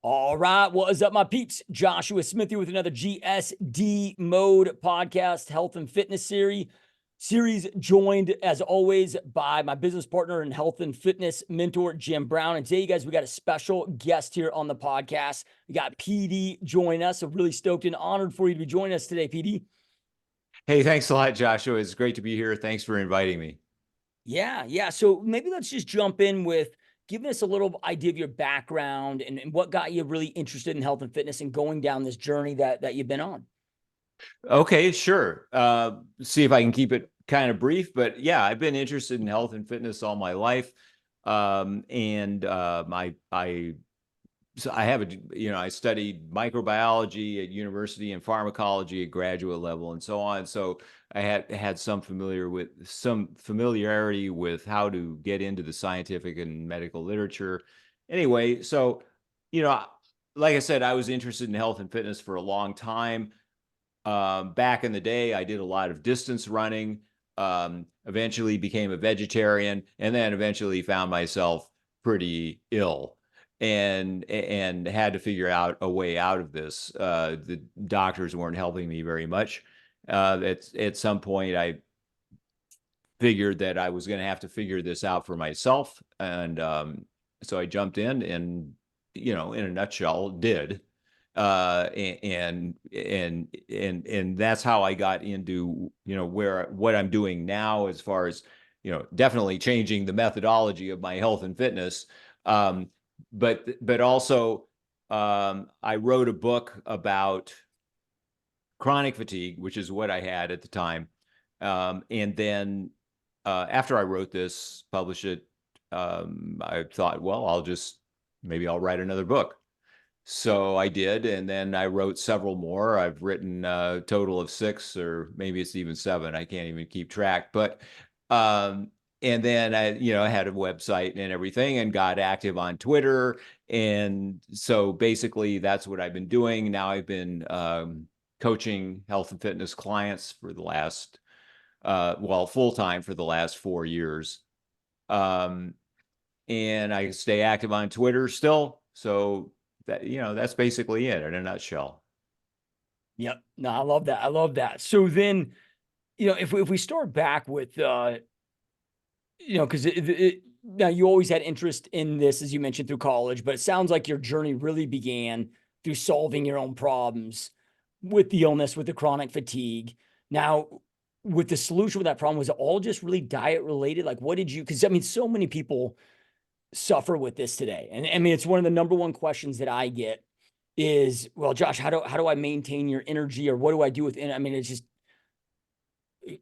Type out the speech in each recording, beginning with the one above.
All right. What is up, my peeps? Joshua Smith here with another GSD mode podcast, health and fitness series, joined as always by my business partner and health and fitness mentor, Jim Brown. And today, you guys, we got a special guest here on the podcast. We got PD join us. So really stoked and honored for you to be joining us today, PD. Hey, thanks a lot, Joshua. It's great to be here. Thanks for inviting me. Yeah. So maybe let's just jump in with giving us a little idea of your background and what got you really interested in health and fitness and going down this journey that you've been on. Okay, sure. See if I can keep it kind of brief, but yeah, I've been interested in health and fitness all my life. I have I studied microbiology at university and pharmacology at graduate level and so on. So I had some familiarity with how to get into the scientific and medical literature. Anyway, so, you know, like I said, I was interested in health and fitness for a long time. Back in the day, I did a lot of distance running, eventually became a vegetarian, and then eventually found myself pretty ill and had to figure out a way out of this. The doctors weren't helping me very much. At some point, I figured that I was going to have to figure this out for myself. And so I jumped in and, in a nutshell, did. And that's how I got into, what I'm doing now, as far as, definitely changing the methodology of my health and fitness. But also, I wrote a book about chronic fatigue, which is what I had at the time. And then after I wrote this, published it, I thought, well, maybe I'll write another book. So I did, and then I wrote several more. I've written a total of 6, or maybe it's even 7. I can't even keep track. But and then I had a website and everything, and got active on Twitter. And so basically, that's what I've been doing. Now I've been coaching health and fitness clients for the last, full time for the last 4 years. And I stay active on Twitter still. So that's basically it in a nutshell. Yep. No, I love that. I love that. So then, if we start back with, because now you always had interest in this, as you mentioned, through college, but it sounds like your journey really began through solving your own problems with the illness, with the chronic fatigue. Now, with the solution with that problem, was it all just really diet related? Like, what did you, because I mean, so many people suffer with this today. And I mean, it's one of the number one questions that I get is, well, Josh, how do I maintain your energy, or what do I do with it? I mean, it's just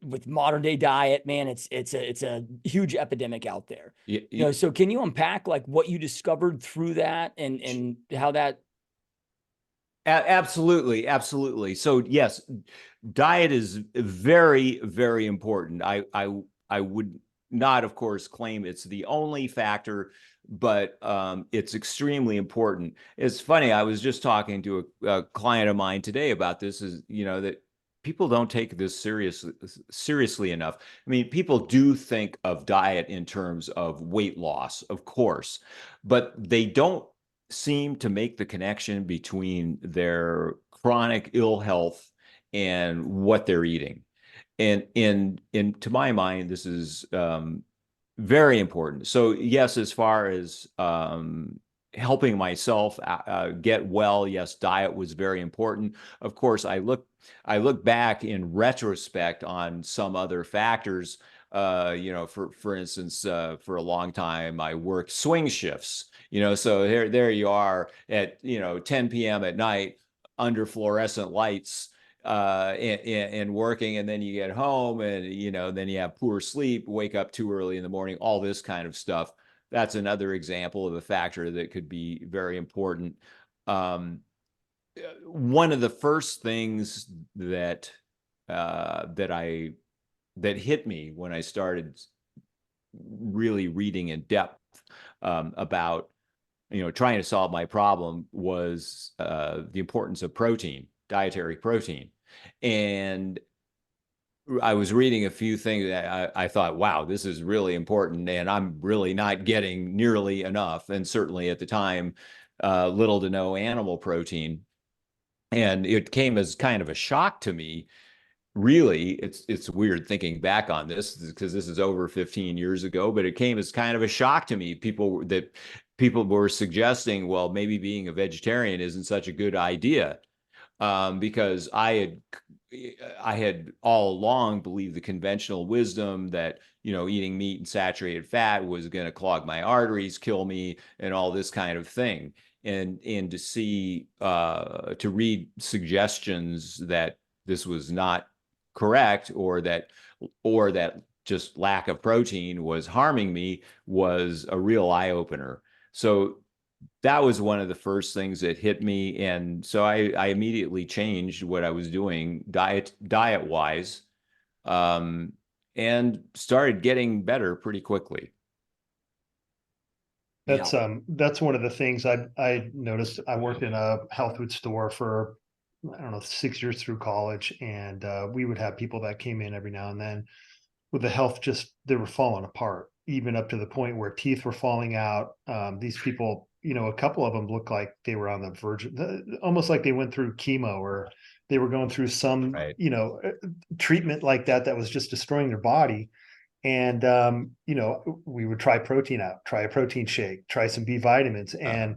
with modern day diet, man, it's a huge epidemic out there. So can you unpack like what you discovered through that and how that? Absolutely. So yes, diet is very, very important. I would not, of course, claim it's the only factor, but it's extremely important. It's funny. I was just talking to a client of mine today about this. Is that people don't take this seriously enough. I mean, people do think of diet in terms of weight loss, of course, but they don't seem to make the connection between their chronic ill health and what they're eating. And to my mind, this is very important. So yes, as far as helping myself get well, yes, diet was very important. Of course, I look back in retrospect on some other factors. For instance, for a long time, I worked swing shifts. So there you are at 10 p.m. at night under fluorescent lights, and working, and then you get home, and then you have poor sleep, wake up too early in the morning, all this kind of stuff. That's another example of a factor that could be very important. One of the first things that hit me when I started really reading in depth about trying to solve my problem was the importance of protein, dietary protein. And I was reading a few things that I thought, wow, this is really important, and I'm really not getting nearly enough. And certainly at the time, little to no animal protein. And it came as kind of a shock to me. Really, it's weird thinking back on this because this is over 15 years ago, but it came as kind of a shock to me. People were suggesting, well, maybe being a vegetarian isn't such a good idea, because I had all along believed the conventional wisdom that, eating meat and saturated fat was going to clog my arteries, kill me, and all this kind of thing. And to read suggestions that this was not correct, or that just lack of protein was harming me, was a real eye opener. So that was one of the first things that hit me. And so I immediately changed what I was doing diet wise, um, and started getting better pretty quickly. Yeah. That's one of the things I noticed. I worked in a health food store for, I don't know, 6 years through college, and we would have people that came in every now and then with the health, just they were falling apart, even up to the point where teeth were falling out. These people, a couple of them looked like they were on the verge, almost like they went through chemo, or they were going through some, Right. treatment like that was just destroying their body. And we would try protein out, try a protein shake, try some B vitamins, and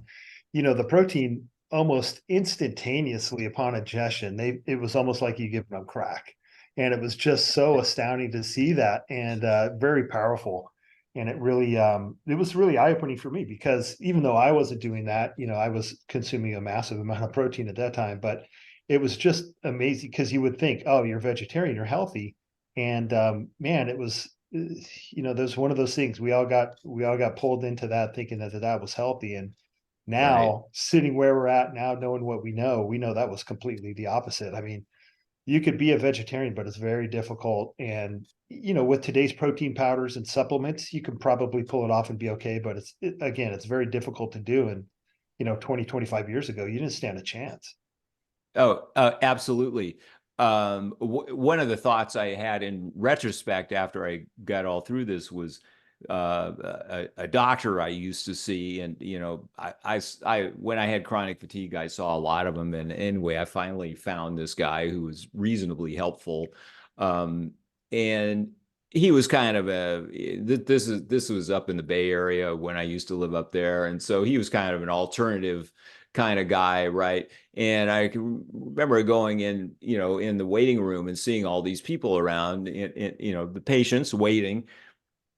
the protein almost instantaneously upon ingestion, it was almost like you give them crack. And it was just so astounding to see that, and very powerful. And it was really eye-opening for me, because even though I wasn't doing that, I was consuming a massive amount of protein at that time, but it was just amazing, because you would think, oh, you're vegetarian, you're healthy. And man, it was, there's one of those things, we all got pulled into that, thinking that was healthy. And Right. now, sitting where we're at now, knowing what we know that was completely the opposite. I mean, you could be a vegetarian, but it's very difficult. And with today's protein powders and supplements, you can probably pull it off and be okay, but again, it's very difficult to do. And 20-25 years ago, you didn't stand a chance. Oh, absolutely. One of the thoughts I had in retrospect after I got all through this was, a doctor I used to see, and when I had chronic fatigue, I saw a lot of them. And anyway, I finally found this guy who was reasonably helpful, um, and he was kind of this was up in the Bay Area when I used to live up there, and so he was kind of an alternative kind of guy, right? And I can remember going in, in the waiting room and seeing all these people around, the patients waiting,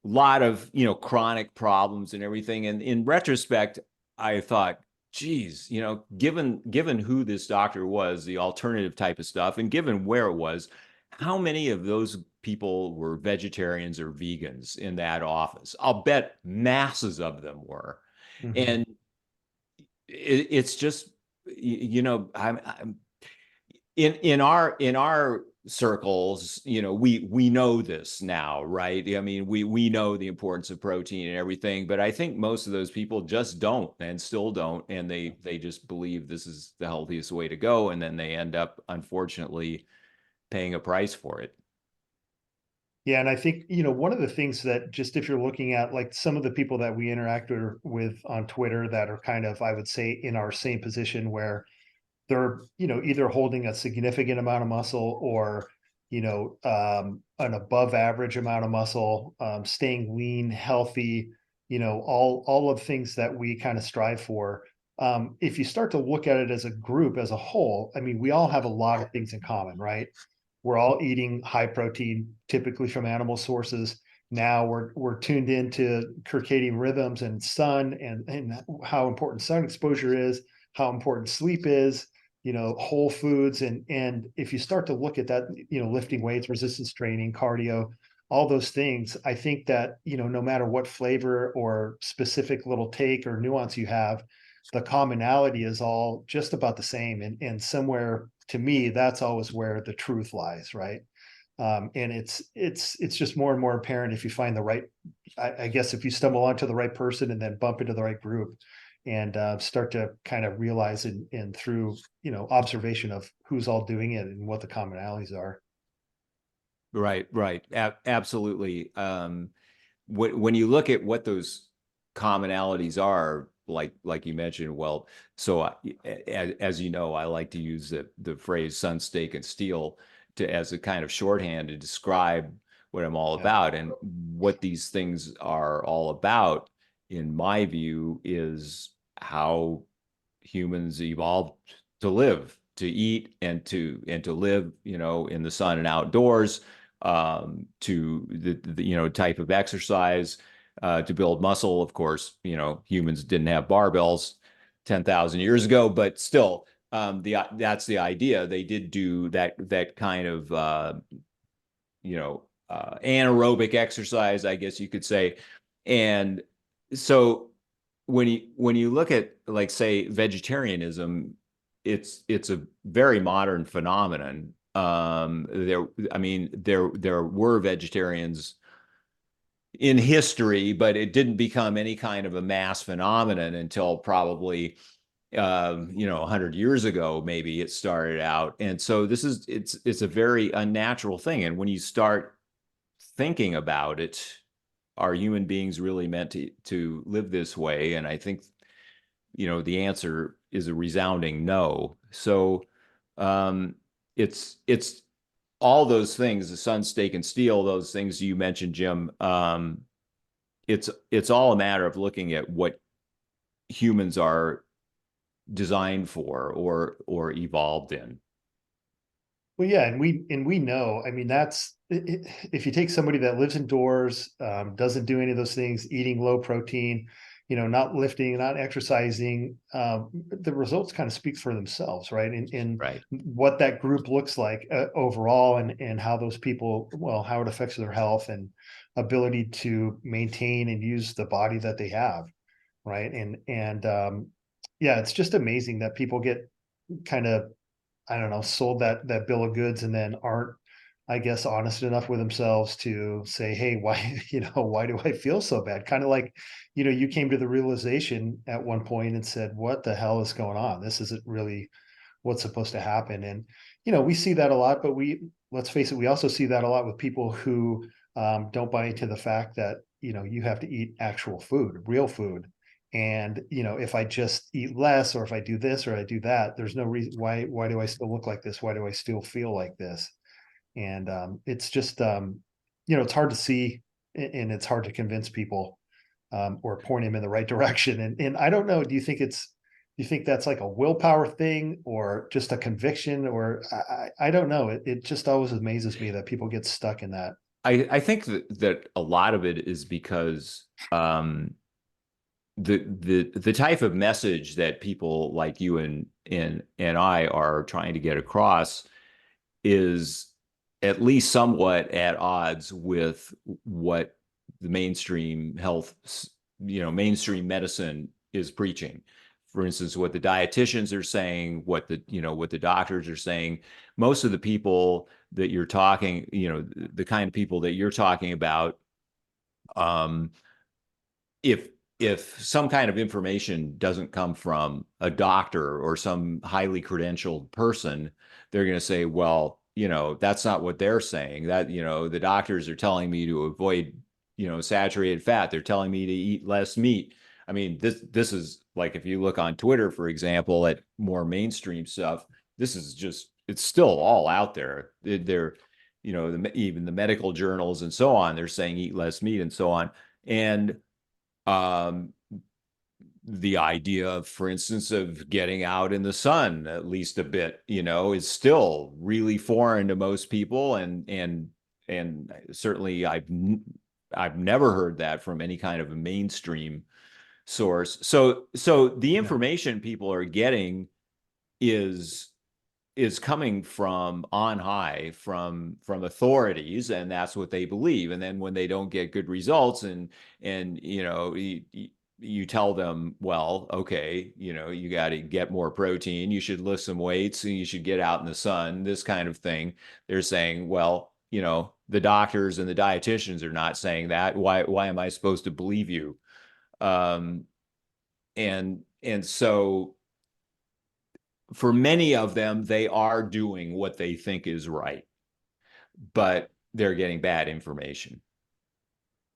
a lot of, chronic problems and everything. And in retrospect, I thought, geez, given who this doctor was, the alternative type of stuff, and given where it was, how many of those people were vegetarians or vegans in that office? I'll bet masses of them were. Mhm. And it's just, I'm in our circles, we know this now, right? I mean, we know the importance of protein and everything, but I think most of those people just don't, and still don't, and they just believe this is the healthiest way to go, and then they end up, unfortunately, paying a price for it. Yeah, and I think, one of the things that, just if you're looking at like some of the people that we interact with on Twitter, that are kind of, I would say, in our same position, where they're, either holding a significant amount of muscle, or, an above average amount of muscle, staying lean, healthy, all of things that we kind of strive for. If you start to look at it as a group, as a whole, I mean, we all have a lot of things in common, right? We're all eating high protein, typically from animal sources. Now we're tuned into circadian rhythms and sun, and how important sun exposure is, how important sleep is, whole foods. And if you start to look at that, lifting weights, resistance training, cardio, all those things, I think that, no matter what flavor or specific little take or nuance you have, the commonality is all just about the same. And somewhere, to me, that's always where the truth lies, right? And it's just more and more apparent if you find the right, I guess, if you stumble onto the right person and then bump into the right group, and start to kind of realize, and through observation of who's all doing it and what the commonalities are. Right, right. Absolutely. When you look at what those commonalities are, like you mentioned, well, so as you know, I like to use the phrase "sun, steak, and steel" as a kind of shorthand to describe what I'm all about. And what these things are all about, in my view, is how humans evolved to live, to eat, and to live, in the sun and outdoors, to the type of exercise, to build muscle. Of course, humans didn't have barbells 10,000 years ago, but still, that's the idea. They did do that kind of anaerobic exercise, I guess you could say. And so when you look at, like, say, vegetarianism, it's a very modern phenomenon. There were vegetarians in history, but it didn't become any kind of a mass phenomenon until probably 100 years ago, maybe it started out. And so it's a very unnatural thing. And when you start thinking about it, are human beings really meant to live this way? And I think, the answer is a resounding no. So it's all those things, the sun, steak, and steel, those things you mentioned, Jim. It's all a matter of looking at what humans are designed for, or evolved in. Well, yeah, and we know. I mean, if you take somebody that lives indoors, doesn't do any of those things, eating low protein, not lifting, not exercising, the results kind of speak for themselves, right? And Right. what that group looks like overall, and how those people, well, how it affects their health and ability to maintain and use the body that they have, right? And yeah, it's just amazing that people get kind of, I don't know, sold that bill of goods, and then aren't, I guess, honest enough with themselves to say, hey, why, why do I feel so bad? Kind of like, you came to the realization at one point and said, what the hell is going on? This isn't really what's supposed to happen. And, we see that a lot, but let's face it, we also see that a lot with people who don't buy into the fact that, you have to eat actual food, real food. And, if I just eat less, or if I do this or I do that, there's no reason why do I still look like this? Why do I still feel like this? And it's just, it's hard to see, and it's hard to convince people, or point them in the right direction. And I don't know, do you think that's like a willpower thing, or just a conviction, or I don't know. It just always amazes me that people get stuck in that. I think that a lot of it is because the type of message that people like you and I are trying to get across is at least somewhat at odds with what the mainstream mainstream medicine is preaching. For instance, what the dietitians are saying, what the doctors are saying. Most of the people that you're talking, the kind of people that you're talking about, um, if some kind of information doesn't come from a doctor or some highly credentialed person, they're going to say, well, that's not what they're saying. That, the doctors are telling me to avoid, saturated fat. They're telling me to eat less meat. I mean, this is like, if you look on Twitter, for example, at more mainstream stuff, this is just, it's still all out there. They're, even the medical journals and so on, they're saying eat less meat and so on. And um, the idea of, for instance, of getting out in the sun at least a bit, is still really foreign to most people. And certainly I've never heard that from any kind of a mainstream source. So the information people are getting is coming from on high, from authorities, and that's what they believe. And then when they don't get good results, and you tell them, well, okay, you got to get more protein, you should lift some weights, and you should get out in the sun, this kind of thing. They're saying, well, the doctors and the dietitians are not saying that. Why am I supposed to believe you? And so for many of them, they are doing what they think is right, but they're getting bad information.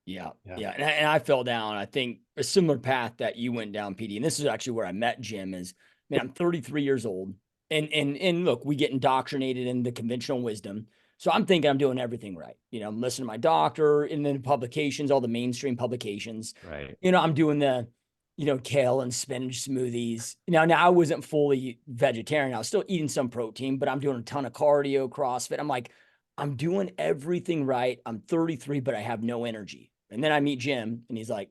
Yeah. Yeah. Yeah. And I fell down, I think a similar path that you went down, PD. And this is actually where I met Jim is, man, I'm 33 years old. And look, we get indoctrinated in the conventional wisdom. So I'm thinking I'm doing everything right. I'm listening to my doctor and then publications, all the mainstream publications. Right. I'm doing the, kale and spinach smoothies. Now I wasn't fully vegetarian. I was still eating some protein, but I'm doing a ton of cardio, CrossFit. I'm like, I'm doing everything right. I'm 33, but I have no energy. And then I meet Jim and he's like,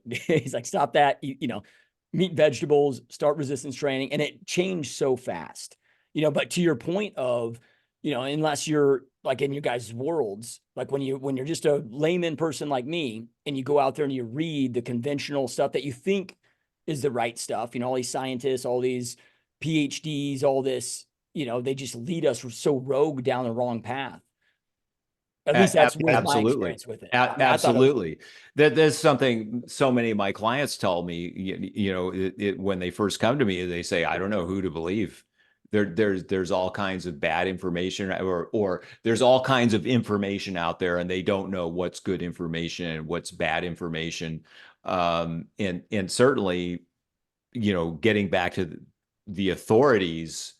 stop that, meat, vegetables, start resistance training. And it changed so fast, but to your point of, unless you're like in your guys' worlds, like when you're just a layman person like me and you go out there and you read the conventional stuff that you think is the right stuff, all these scientists, all these PhDs, all this, they just lead us so rogue down the wrong path. At least that's was my Absolutely. experience with it. Absolutely. There's something so many of my clients tell me, when they first come to me, they say, I don't know who to believe. There's all kinds of bad information or there's all kinds of information out there and they don't know what's good information and what's bad information. And certainly, getting back to the authorities,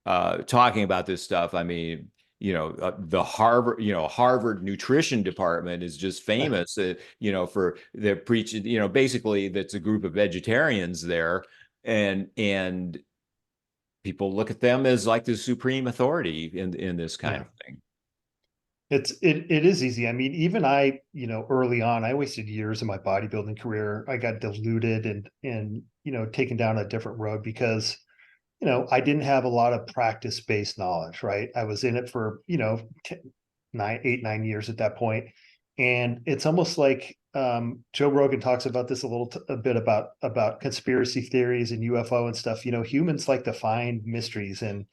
talking about this stuff. I mean, the Harvard nutrition department is just famous, for the preaching, basically that's a group of vegetarians there, and people look at them as like the supreme authority in this kind of thing. It is easy. I mean, even I, early on, I wasted years of my bodybuilding career. I got diluted and taken down a different road because I didn't have a lot of practice-based knowledge, right? I was in it for, 9 years at that point. And it's almost like Joe Rogan talks about this a bit about conspiracy theories and UFO and stuff. Humans like to find mysteries and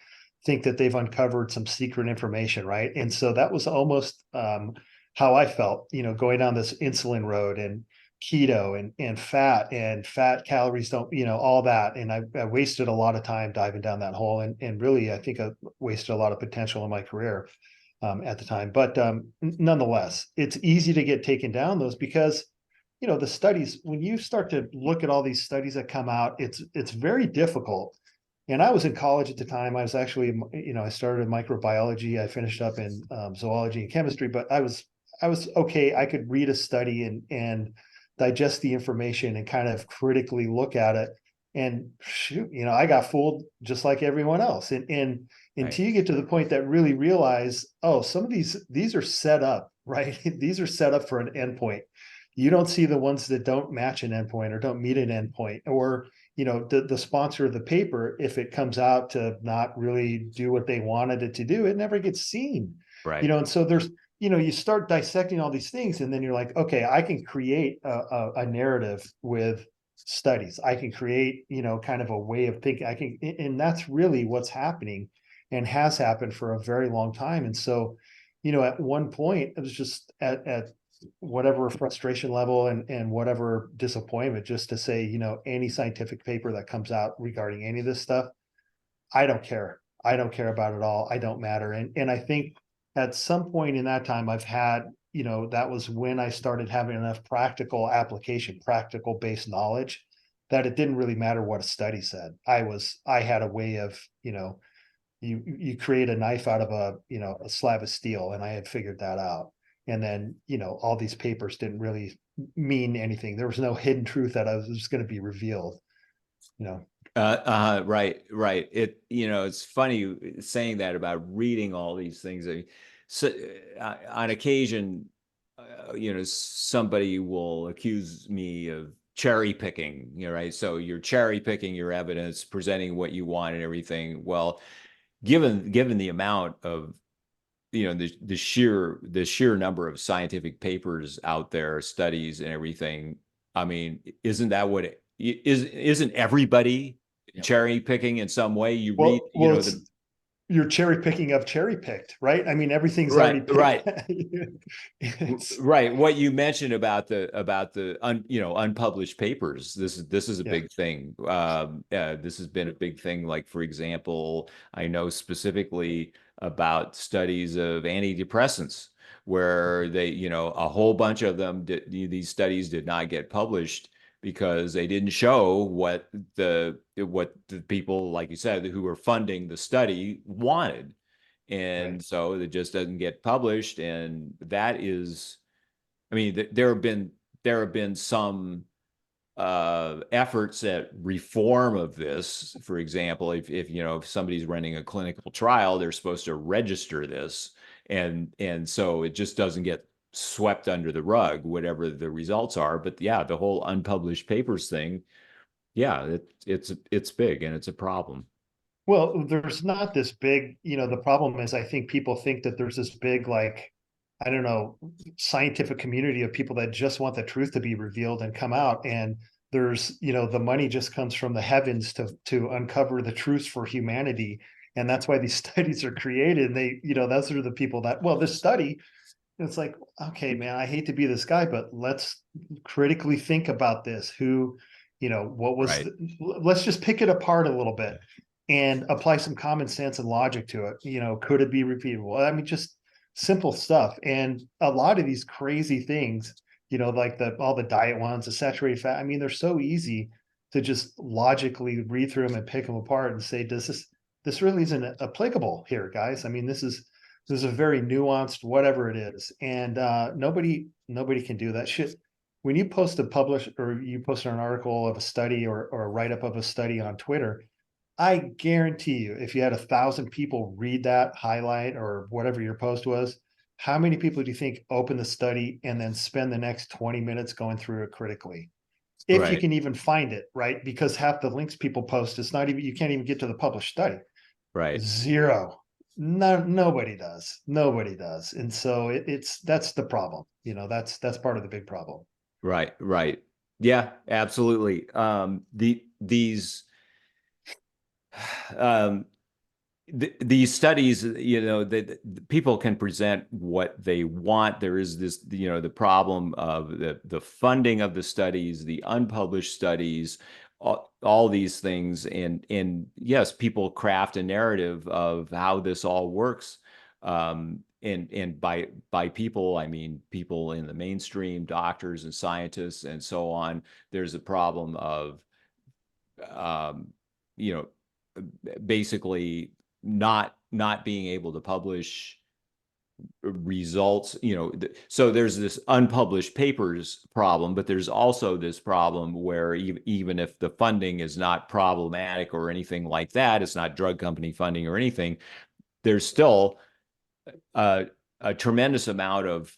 think that they've uncovered some secret information, right? And so that was almost how I felt, going down this insulin road and keto and fat calories don't, all that. And I wasted a lot of time diving down that hole. And really, I think I wasted a lot of potential in my career at the time. But nonetheless, it's easy to get taken down those because, the studies, when you start to look at all these studies that come out, it's very difficult. And I was in college at the time. I was actually, I started in microbiology. I finished up in zoology and chemistry, but I was okay. I could read a study and digest the information and kind of critically look at it. And shoot, I got fooled just like everyone else. And until you get to the point that really realize, oh, some of these are set up, right? These are set up for an endpoint. You don't see the ones that don't match an endpoint or don't meet an endpoint, or the sponsor of the paper, if it comes out to not really do what they wanted it to do, it never gets seen. Right. And so there's, you start dissecting all these things, and then you're like, okay, I can create a narrative with studies. I can create, kind of a way of thinking. And that's really what's happening and has happened for a very long time. And so, at one point, it was just at whatever frustration level and whatever disappointment, just to say, any scientific paper that comes out regarding any of this stuff, I don't care. I don't care about it all. I don't matter. And I think at some point in that time, I've had, that was when I started having enough practical application, practical based knowledge, that it didn't really matter what a study said. I had a way of, you create a knife out of a slab of steel, and I had figured that out. And then, all these papers didn't really mean anything. There was no hidden truth that I was just going to be revealed, Right. It's funny saying that about reading all these things. So, on occasion, somebody will accuse me of cherry picking, right? So you're cherry picking your evidence, presenting what you want and everything. Well, given the amount of the sheer number of scientific papers out there, studies and everything, I mean, isn't that what it is? Isn't everybody cherry picking in some way? You read, you're cherry picking of cherry picked, right? I mean, everything's right, already picked. Right. What you mentioned about the unpublished papers. This is a big thing. This has been a big thing. Like, for example, I know specifically about studies of antidepressants where they, a whole bunch of them these studies did not get published because they didn't show what the people, like you said, who were funding the study wanted. And Right. so it just doesn't get published. And that is, I mean, there have been some efforts at reform of this. For example, if somebody's running a clinical trial, they're supposed to register this, and so it just doesn't get swept under the rug, whatever the results are. But yeah, the whole unpublished papers thing, yeah, it's big and it's a problem. Well, there's not this big, the problem is I think people think that there's this big, like, I don't know, scientific community of people that just want the truth to be revealed and come out. And there's, the money just comes from the heavens to uncover the truths for humanity. And that's why these studies are created. They, those are the people that, well, this study, it's like, okay, man, I hate to be this guy, but let's critically think about this. Who, what was, Right. let's just pick it apart a little bit and apply some common sense and logic to it. Could it be repeatable? I mean, just simple stuff. And a lot of these crazy things, like all the diet ones, the saturated fat, I mean, they're so easy to just logically read through them and pick them apart and say, this really isn't applicable here, guys. I mean, this is a very nuanced whatever it is. And nobody can do that shit. When you post an article of a study or a write-up of a study on Twitter, I guarantee you, if you had 1,000 people read that highlight or whatever your post was, how many people do you think open the study and then spend the next 20 minutes going through it critically? If you Right. can even find it, right? Because half the links people post, it's not even, you can't even get to the published study. Right. Zero. No, nobody does. And so that's the problem. That's part of the big problem. Right. Right. Yeah, absolutely. These um, these studies, that people can present what they want. There is this, the problem of the funding of the studies, the unpublished studies, all these things, and yes, people craft a narrative of how this all works. And by people, I mean people in the mainstream, doctors and scientists and so on. There's a problem of um, you know basically not being able to publish results. So there's this unpublished papers problem, but there's also this problem where even if the funding is not problematic or anything like that, it's not drug company funding or anything, there's still a tremendous amount of,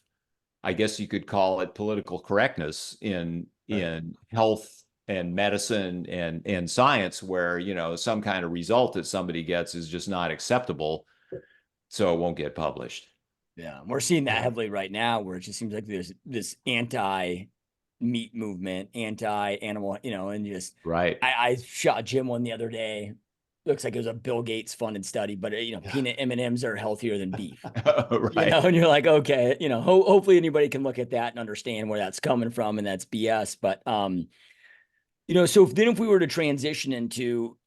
I guess you could call it, political correctness in Right. health and medicine and science, where some kind of result that somebody gets is just not acceptable, so it won't get published. Yeah, we're seeing that Yeah. heavily right now, where it just seems like there's this anti-meat movement, anti-animal, and just Right. I shot Jim one the other day. Looks like it was a Bill Gates funded study, but Yeah. peanut M&Ms are healthier than beef. Right. And you're like, okay, hopefully anybody can look at that and understand where that's coming from, and that's BS. But so if we were to transition into,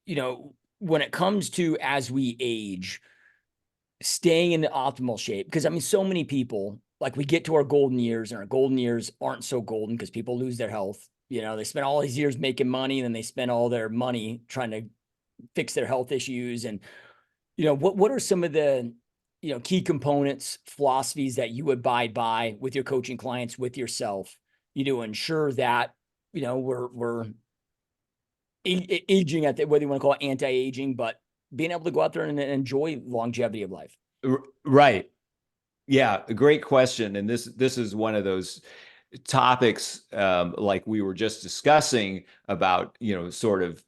when it comes to as we age, staying in the optimal shape, because I mean, so many people, like, we get to our golden years and our golden years aren't so golden because people lose their health. They spend all these years making money, and then they spend all their money trying to fix their health issues. And, what are some of the, key components, philosophies that you abide by with your coaching clients, with yourself, to ensure that, we're aging at the, whether you want to call it anti-aging, but being able to go out there and enjoy longevity of life. Right. Yeah, a great question. And this is one of those topics, like we were just discussing about, sort of,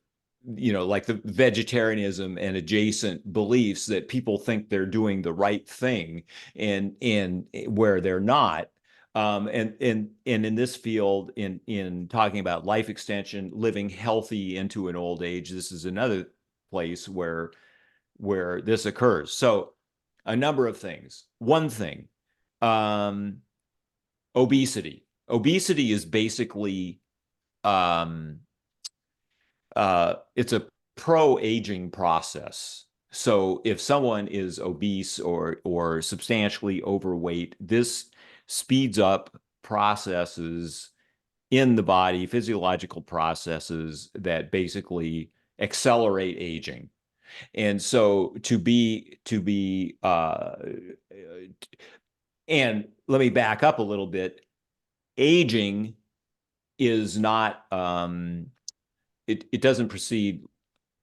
like the vegetarianism and adjacent beliefs, that people think they're doing the right thing and where they're not. And in this field, in talking about life extension, living healthy into an old age, this is another place where this occurs. So a number of things. One thing, um, obesity. Obesity is basically, it's a pro-aging process. So if someone is obese or substantially overweight, this speeds up processes in the body, physiological processes that basically accelerate aging. And so and let me back up a little bit. Aging is not it doesn't proceed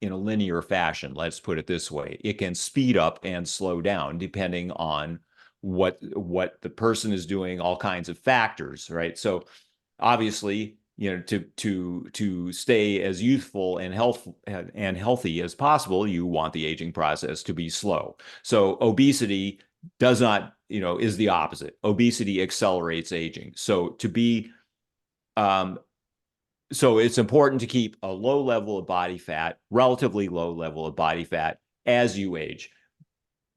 in a linear fashion. Let's put it this way. It can speed up and slow down depending on what the person is doing, all kinds of factors, right? So obviously, to stay as youthful and healthy as possible, you want the aging process to be slow. So obesity does not, is the opposite. Obesity accelerates aging. Um, so it's important to keep a low level of body fat, relatively low level of body fat as you age.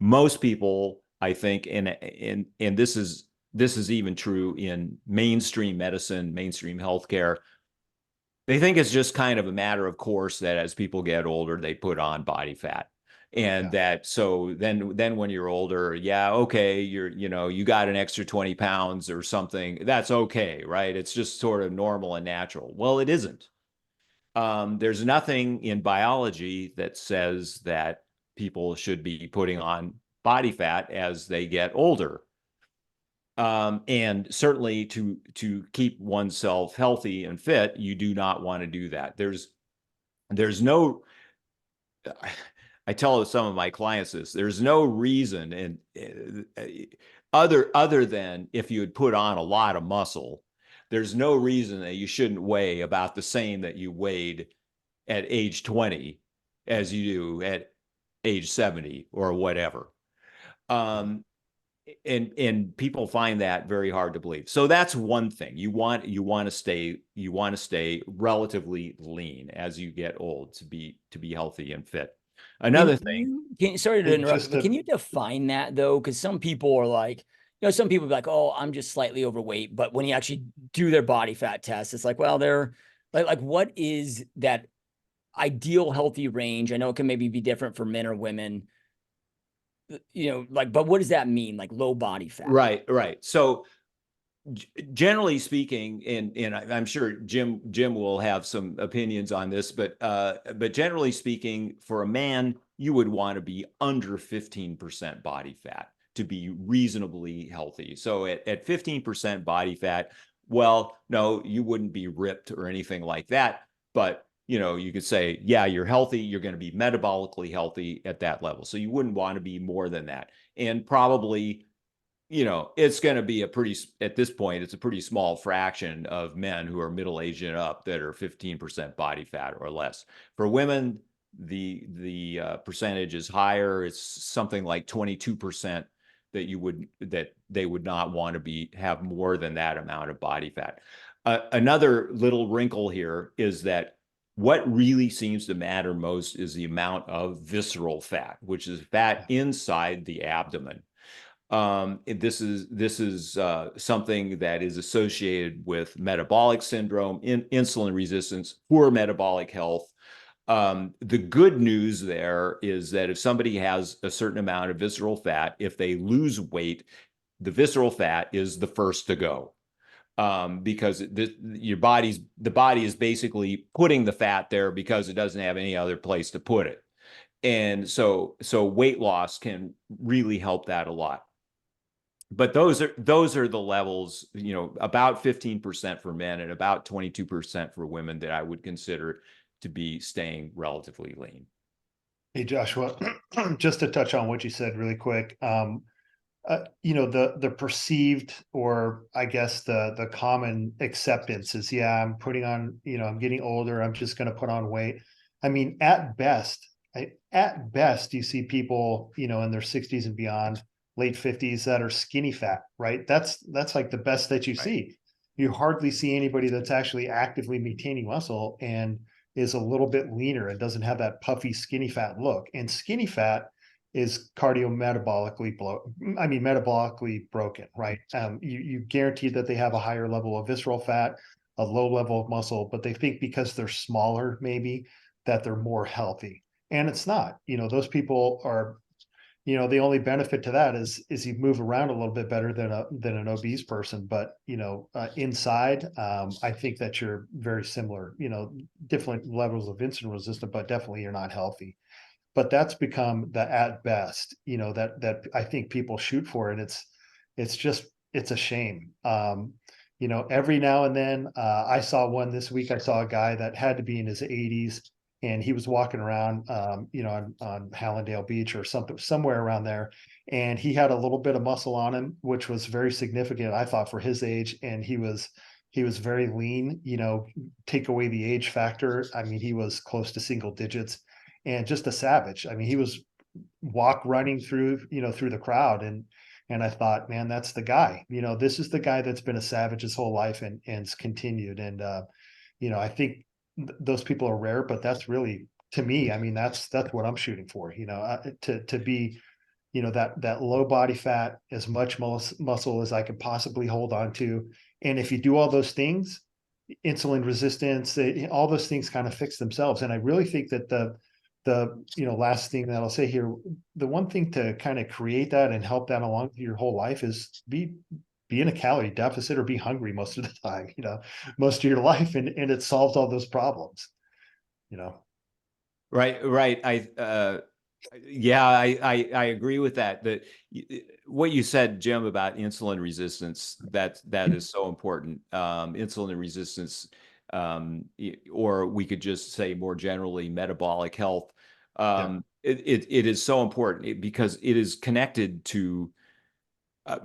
Most people, I think, and this is even true in mainstream medicine, mainstream healthcare. They think it's just kind of a matter of course that as people get older, they put on body fat. And that so then when you're older, yeah, okay, you got an extra 20 pounds or something. That's okay, right? It's just sort of normal and natural. Well, it isn't. There's nothing in biology that says that people should be putting on body fat as they get older. And certainly to keep oneself healthy and fit, you do not want to do that. There's no, I tell some of my clients this, there's no reason and other than if you had put on a lot of muscle, there's no reason that you shouldn't weigh about the same that you weighed at age 20 as you do at age 70 or whatever. Um, and people find that very hard to believe. So that's one thing. You want to stay relatively lean as you get old to be healthy and fit. Another thing. Sorry to Hey, interrupt, but can you define that though? Because some people are like, some people be like, oh, I'm just slightly overweight. But when you actually do their body fat test, it's like, well, they're like, what is that ideal healthy range? I know it can maybe be different for men or women, but what does that mean? Like low body fat? Right. So generally speaking, and I'm sure Jim will have some opinions on this, but generally speaking, for a man, you would want to be under 15% body fat to be reasonably healthy. So at 15% body fat, well, no, you wouldn't be ripped or anything like that, but you could say, yeah, you're healthy, you're going to be metabolically healthy at that level. So you wouldn't want to be more than that. And probably it's going to be at this point, it's a pretty small fraction of men who are middle-aged and up that are 15% body fat or less. For women, the percentage is higher. It's something like 22% that they would not want to have more than that amount of body fat. Another little wrinkle here is that what really seems to matter most is the amount of visceral fat, which is fat inside the abdomen. This is something that is associated with metabolic syndrome, insulin resistance, poor metabolic health. The good news there is that if somebody has a certain amount of visceral fat, if they lose weight, the visceral fat is the first to go. Because the body is basically putting the fat there because it doesn't have any other place to put it. And so weight loss can really help that a lot. But those are the levels, about 15% for men and about 22% for women that I would consider to be staying relatively lean. Hey, Joshua, just to touch on what you said really quick. The perceived, or I guess the common acceptance is, yeah, I'm putting on, I'm getting older, I'm just going to put on weight. I mean, at best, you see people, in their 60s and beyond, late 50s, that are skinny fat, right? That's like the best that you see. You hardly see anybody that's actually actively maintaining muscle and is a little bit leaner and doesn't have that puffy skinny fat look. And skinny fat is metabolically broken, right? You guarantee that they have a higher level of visceral fat, a low level of muscle, but they think because they're smaller, maybe, that they're more healthy. And it's not, those people are, the only benefit to that is you move around a little bit better than an obese person. But, inside, I think that you're very similar, different levels of insulin resistant, but definitely you're not healthy. But that's become the at best, that I think people shoot for. And it's a shame. Every now and then, I saw one this week. I saw a guy that had to be in his 80s, and he was walking around, on Hallandale Beach or something, somewhere around there. And he had a little bit of muscle on him, which was very significant, I thought, for his age. And he was very lean, take away the age factor. I mean, he was close to single digits and just a savage. I mean, he was running through the crowd. And I thought, man, that's the guy. This is the guy that's been a savage his whole life and continued. And I think those people are rare, but that's really, to me, I mean, that's what I'm shooting for. To be, that low body fat, as much muscle as I can possibly hold on to. And if you do all those things, insulin resistance, all those things kind of fix themselves. And I really think that the last thing that I'll say here, the one thing to kind of create that and help that along your whole life is be in a calorie deficit or be hungry most of the time, most of your life. And it solves all those problems, Right. I agree with that. What you said, Jim, about insulin resistance, that is so important. Insulin resistance, or we could just say more generally, metabolic health. It is so important because it is connected to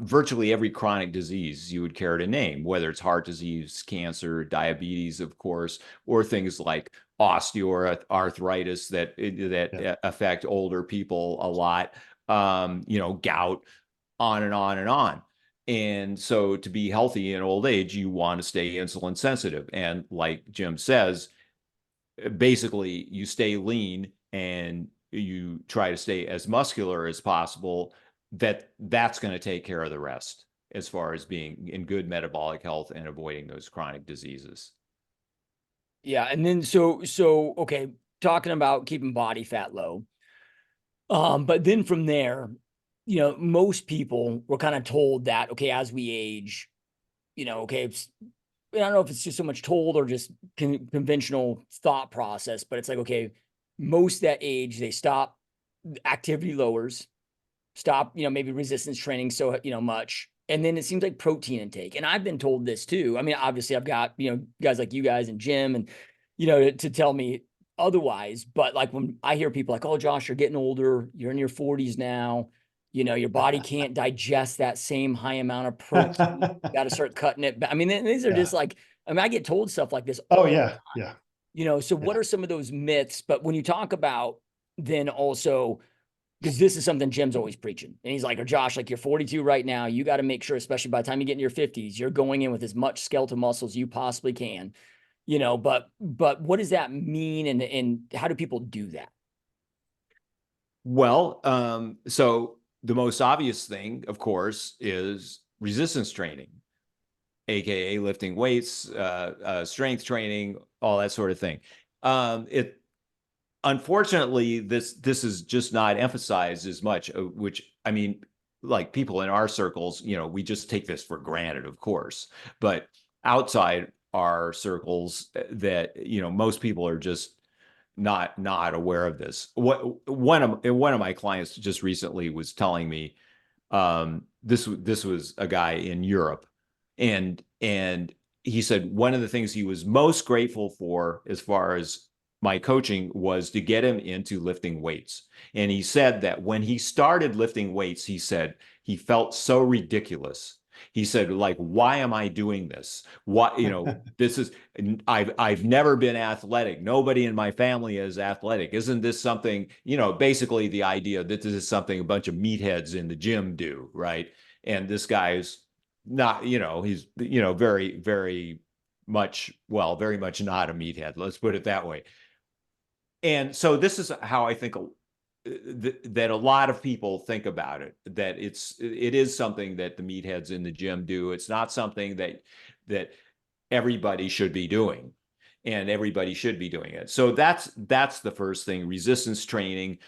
virtually every chronic disease you would care to name, whether it's heart disease, cancer, diabetes, of course, or things like osteoarthritis that affect older people a lot, gout, on and on and on. And so to be healthy in old age, you want to stay insulin sensitive. And like Jim says, basically you stay lean and you try to stay as muscular as possible. That's going to take care of the rest as far as being in good metabolic health and avoiding those chronic diseases. Yeah. And then, okay, talking about keeping body fat low. But then from there, most people were kind of told that, okay, as we age, okay, I don't know if it's just so much told or just conventional thought process, but it's like, okay, most that age, they stop, activity lowers, stop, maybe resistance training so, much. And then it seems like protein intake. And I've been told this too. I mean, obviously I've got, guys like you guys and Jim and, to tell me otherwise. But like when I hear people like, oh, Josh, you're getting older, you're in your 40s now, your body can't digest that same high amount of protein. You got to start cutting it. I mean, these are just like, I mean, I get told stuff like this all the time. So what are some of those myths? But when you talk about then also, because this is something Jim's always preaching. And he's like, or Josh, like you're 42 right now. You got to make sure, especially by the time you get in your 50s, you're going in with as much skeletal muscle as you possibly can, but what does that mean? And how do people do that? Well, so the most obvious thing, of course, is resistance training, AKA lifting weights, strength training, all that sort of thing. Unfortunately, this is just not emphasized as much, which, I mean, like people in our circles, we just take this for granted, of course, but outside our circles that, most people are just not aware of this. One of my clients just recently was telling me, this was a guy in Europe, and he said one of the things he was most grateful for as far as my coaching was to get him into lifting weights. And he said that when he started lifting weights, he said he felt so ridiculous. He said, like, why am I doing this? What, this is, I've never been athletic. Nobody in my family is athletic. Isn't this something, basically the idea that this is something a bunch of meatheads in the gym do, right? And this guy's not, he's, very, very much, well, very much not a meathead. Let's put it that way. And so this is how I think that a lot of people think about it, that it is something that the meatheads in the gym do. It's not something that everybody should be doing. and everybody should be doing it. So that's the first thing, resistance training.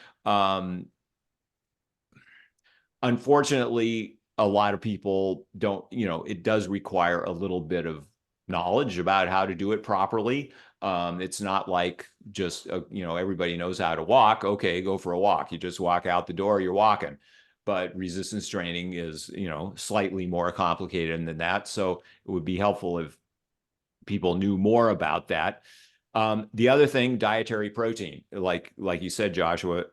Unfortunately, a lot of people don't, it does require a little bit of knowledge about how to do it properly. It's not like just, everybody knows how to walk. Okay, go for a walk. You just walk out the door, you're walking. But resistance training is, slightly more complicated than that. So it would be helpful if people knew more about that. The other thing, dietary protein, like you said, Joshua,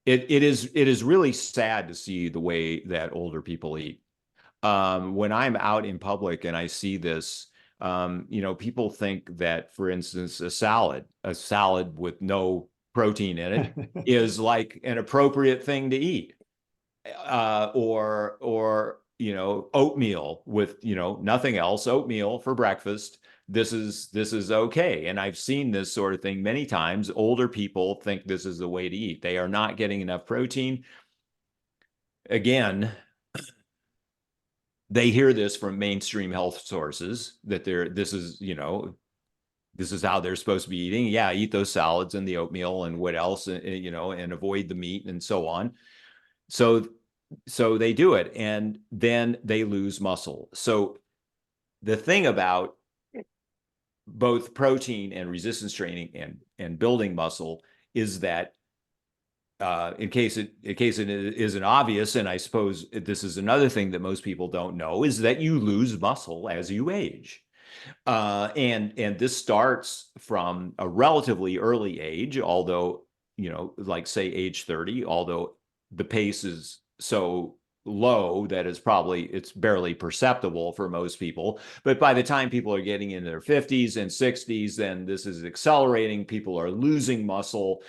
it is really sad to see the way that older people eat. When I'm out in public and I see this, people think that, for instance, a salad with no protein in it is like an appropriate thing to eat, or oatmeal with nothing else, oatmeal for breakfast. This is okay. And I've seen this sort of thing many times. Older people think this is the way to eat. They are not getting enough protein. Again, they hear this from mainstream health sources that this is how they're supposed to be eating. Yeah, eat those salads and the oatmeal and what else, and avoid the meat and so on. So they do it, and then they lose muscle. So the thing about both protein and resistance training and building muscle is that, in case it isn't obvious, and I suppose this is another thing that most people don't know, is that you lose muscle as you age. And this starts from a relatively early age, although, like say age 30, although the pace is so low that it's barely perceptible for most people. But by the time people are getting into their 50s and 60s, then this is accelerating. People are losing muscle,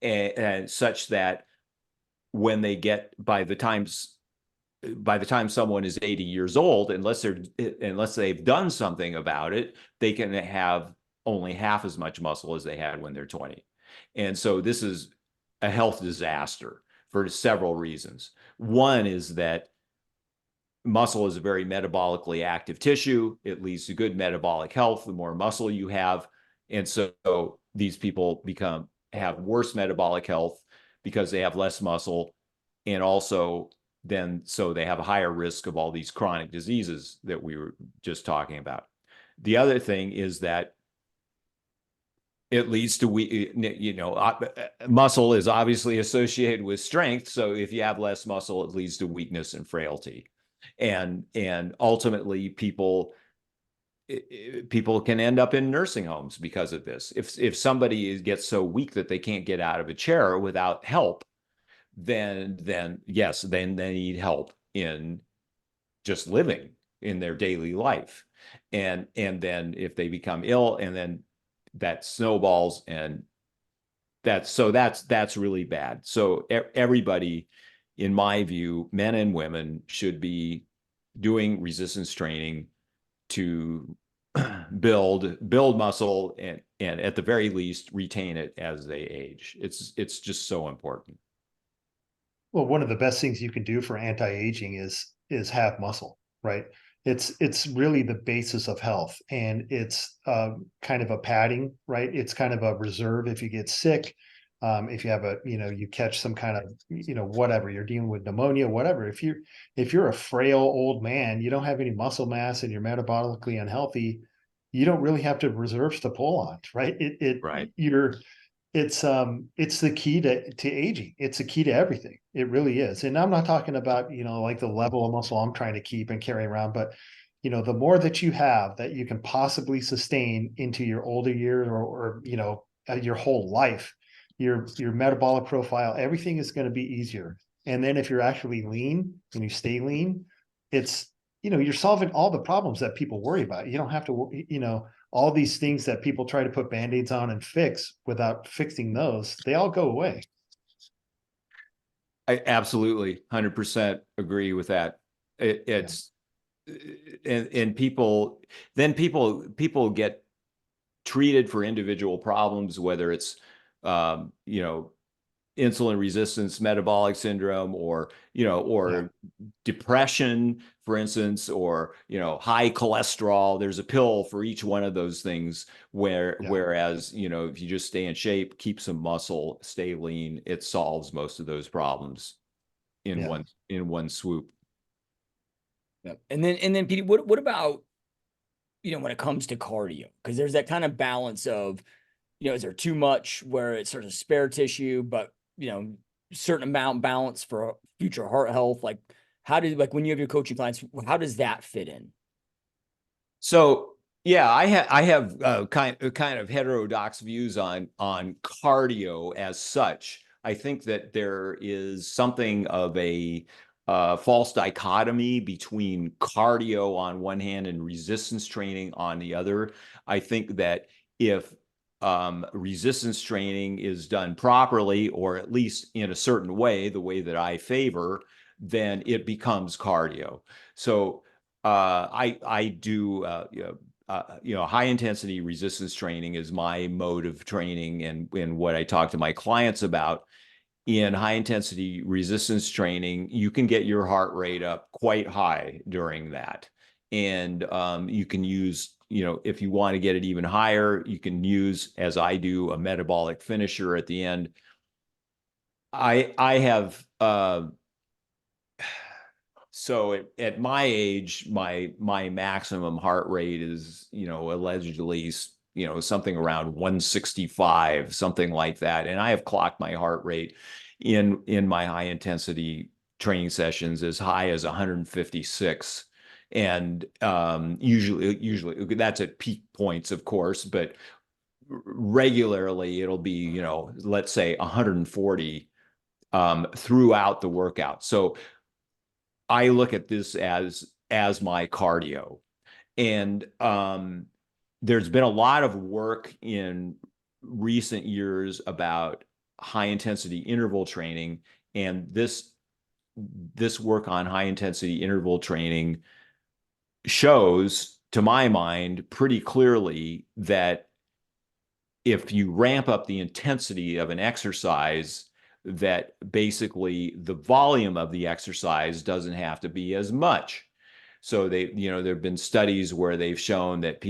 and such that when they get, by the time someone is 80 years old, unless they've done something about it, they can have only half as much muscle as they had when they're 20. And so this is a health disaster for several reasons. One is that muscle is a very metabolically active tissue. It leads to good metabolic health the more muscle you have. And so these people have worse metabolic health because they have less muscle, and also so they have a higher risk of all these chronic diseases that we were just talking about. The other thing is that it leads to muscle is obviously associated with strength. So if you have less muscle, it leads to weakness and frailty. And ultimately people can end up in nursing homes because of this. If somebody gets so weak that they can't get out of a chair without help, then yes, then they need help in just living in their daily life. And then if they become ill, and then that snowballs, and that's really bad. So everybody, in my view, men and women, should be doing resistance training to build muscle, and at the very least retain it as they age. It's just so important. Well, one of the best things you can do for anti-aging is have muscle, right? It's really the basis of health, and it's kind of a padding, right? It's kind of a reserve if you get sick, if you have you catch some kind of whatever, you're dealing with pneumonia, whatever. If you're a frail old man, you don't have any muscle mass, and you're metabolically unhealthy, you don't really have to reserves to pull on, right? Right. It's the key to aging. It's the key to everything. It really is. And I'm not talking about, like the level of muscle I'm trying to keep and carry around, but the more that you have that you can possibly sustain into your older years, or your whole life, your metabolic profile, everything is going to be easier. And then if you're actually lean and you stay lean, it's, you're solving all the problems that people worry about. You don't have to, all these things that people try to put band-aids on and fix without fixing those, they all go away. I absolutely 100% agree with that. It's and people get treated for individual problems, whether it's insulin resistance, metabolic syndrome, or, or depression, for instance, or, high cholesterol. There's a pill for each one of those things whereas, if you just stay in shape, keep some muscle, stay lean, it solves most of those problems in one swoop. Yeah. And then Pete, what about, when it comes to cardio? Because there's that kind of balance of, is there too much where it's sort of spare tissue, but, certain amount balance for future heart health? Like, when you have your coaching clients, how does that fit in? So yeah, I have kind of heterodox views on cardio as such. I think that there is something of a false dichotomy between cardio on one hand and resistance training on the other. I think that if resistance training is done properly, or at least in a certain way, the way that I favor, then it becomes cardio. So I do high intensity resistance training is my mode of training, and what I talk to my clients about. In high intensity resistance training, you can get your heart rate up quite high during that, and you can use, if you want to get it even higher, you can use, as I do, a metabolic finisher at the end. I have so at my age, my maximum heart rate is, allegedly, something around 165, something like that. And I have clocked my heart rate in my high intensity training sessions as high as 156. And usually that's at peak points, of course, but regularly it'll be, let's say 140 throughout the workout. So I look at this as my cardio. And there's been a lot of work in recent years about high intensity interval training, and this work on high intensity interval training shows, to my mind, pretty clearly that if you ramp up the intensity of an exercise, that basically the volume of the exercise doesn't have to be as much. So there have been studies where they've shown that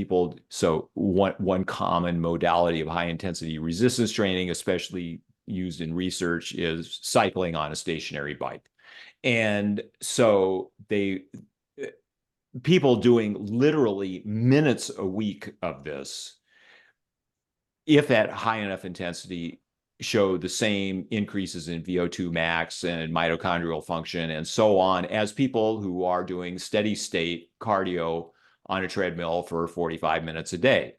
so one common modality of high intensity resistance training, especially used in research, is cycling on a stationary bike. And so people doing literally minutes a week of this, if at high enough intensity, show the same increases in VO2 max and mitochondrial function and so on as people who are doing steady state cardio on a treadmill for 45 minutes a day.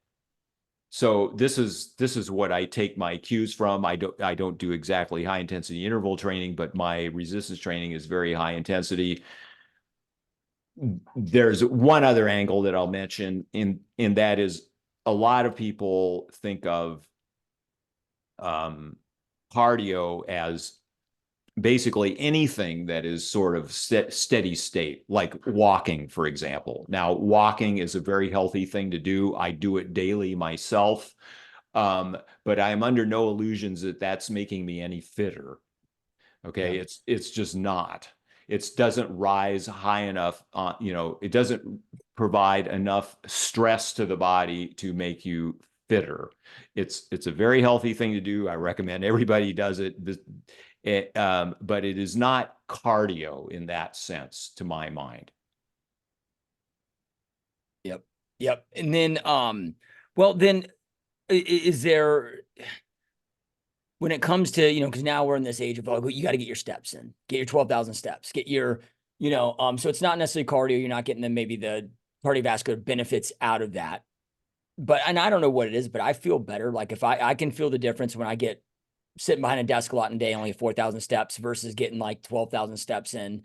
So this is what I take my cues from. I don't do exactly high intensity interval training, but my resistance training is very high intensity. There's one other angle that I'll mention, in that is, a lot of people think of cardio as basically anything that is sort of steady state, like walking, for example. Now, walking is a very healthy thing to do. I do it daily myself, but I'm under no illusions that that's making me any fitter. Okay, Yeah. it's just not. It doesn't rise high enough. It doesn't provide enough stress to the body to make you fitter. It's a very healthy thing to do. I recommend everybody does it. But it is not cardio in that sense, to my mind. Yep. And then, well, then is there, when it comes to, because now we're in this age of, you got to get your steps in, get your 12,000 steps, get your, so it's not necessarily cardio. You're not getting maybe the cardiovascular benefits out of that. But, and I don't know what it is, but I feel better. Like if I can feel the difference when I get sitting behind a desk a lot in a day, only 4,000 steps versus getting like 12,000 steps in,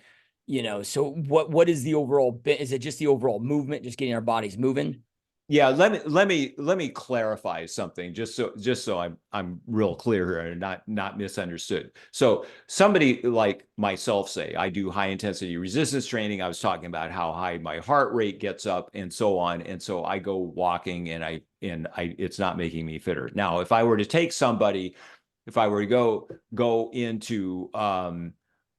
so what is the overall is it just the overall movement, just getting our bodies moving? Yeah, let me clarify something, just so I'm real clear here and not misunderstood. So somebody like myself, say I do high intensity resistance training. I was talking about how high my heart rate gets up and so on, and so I go walking, and it's not making me fitter. Now, if I were to take somebody if I were to go into a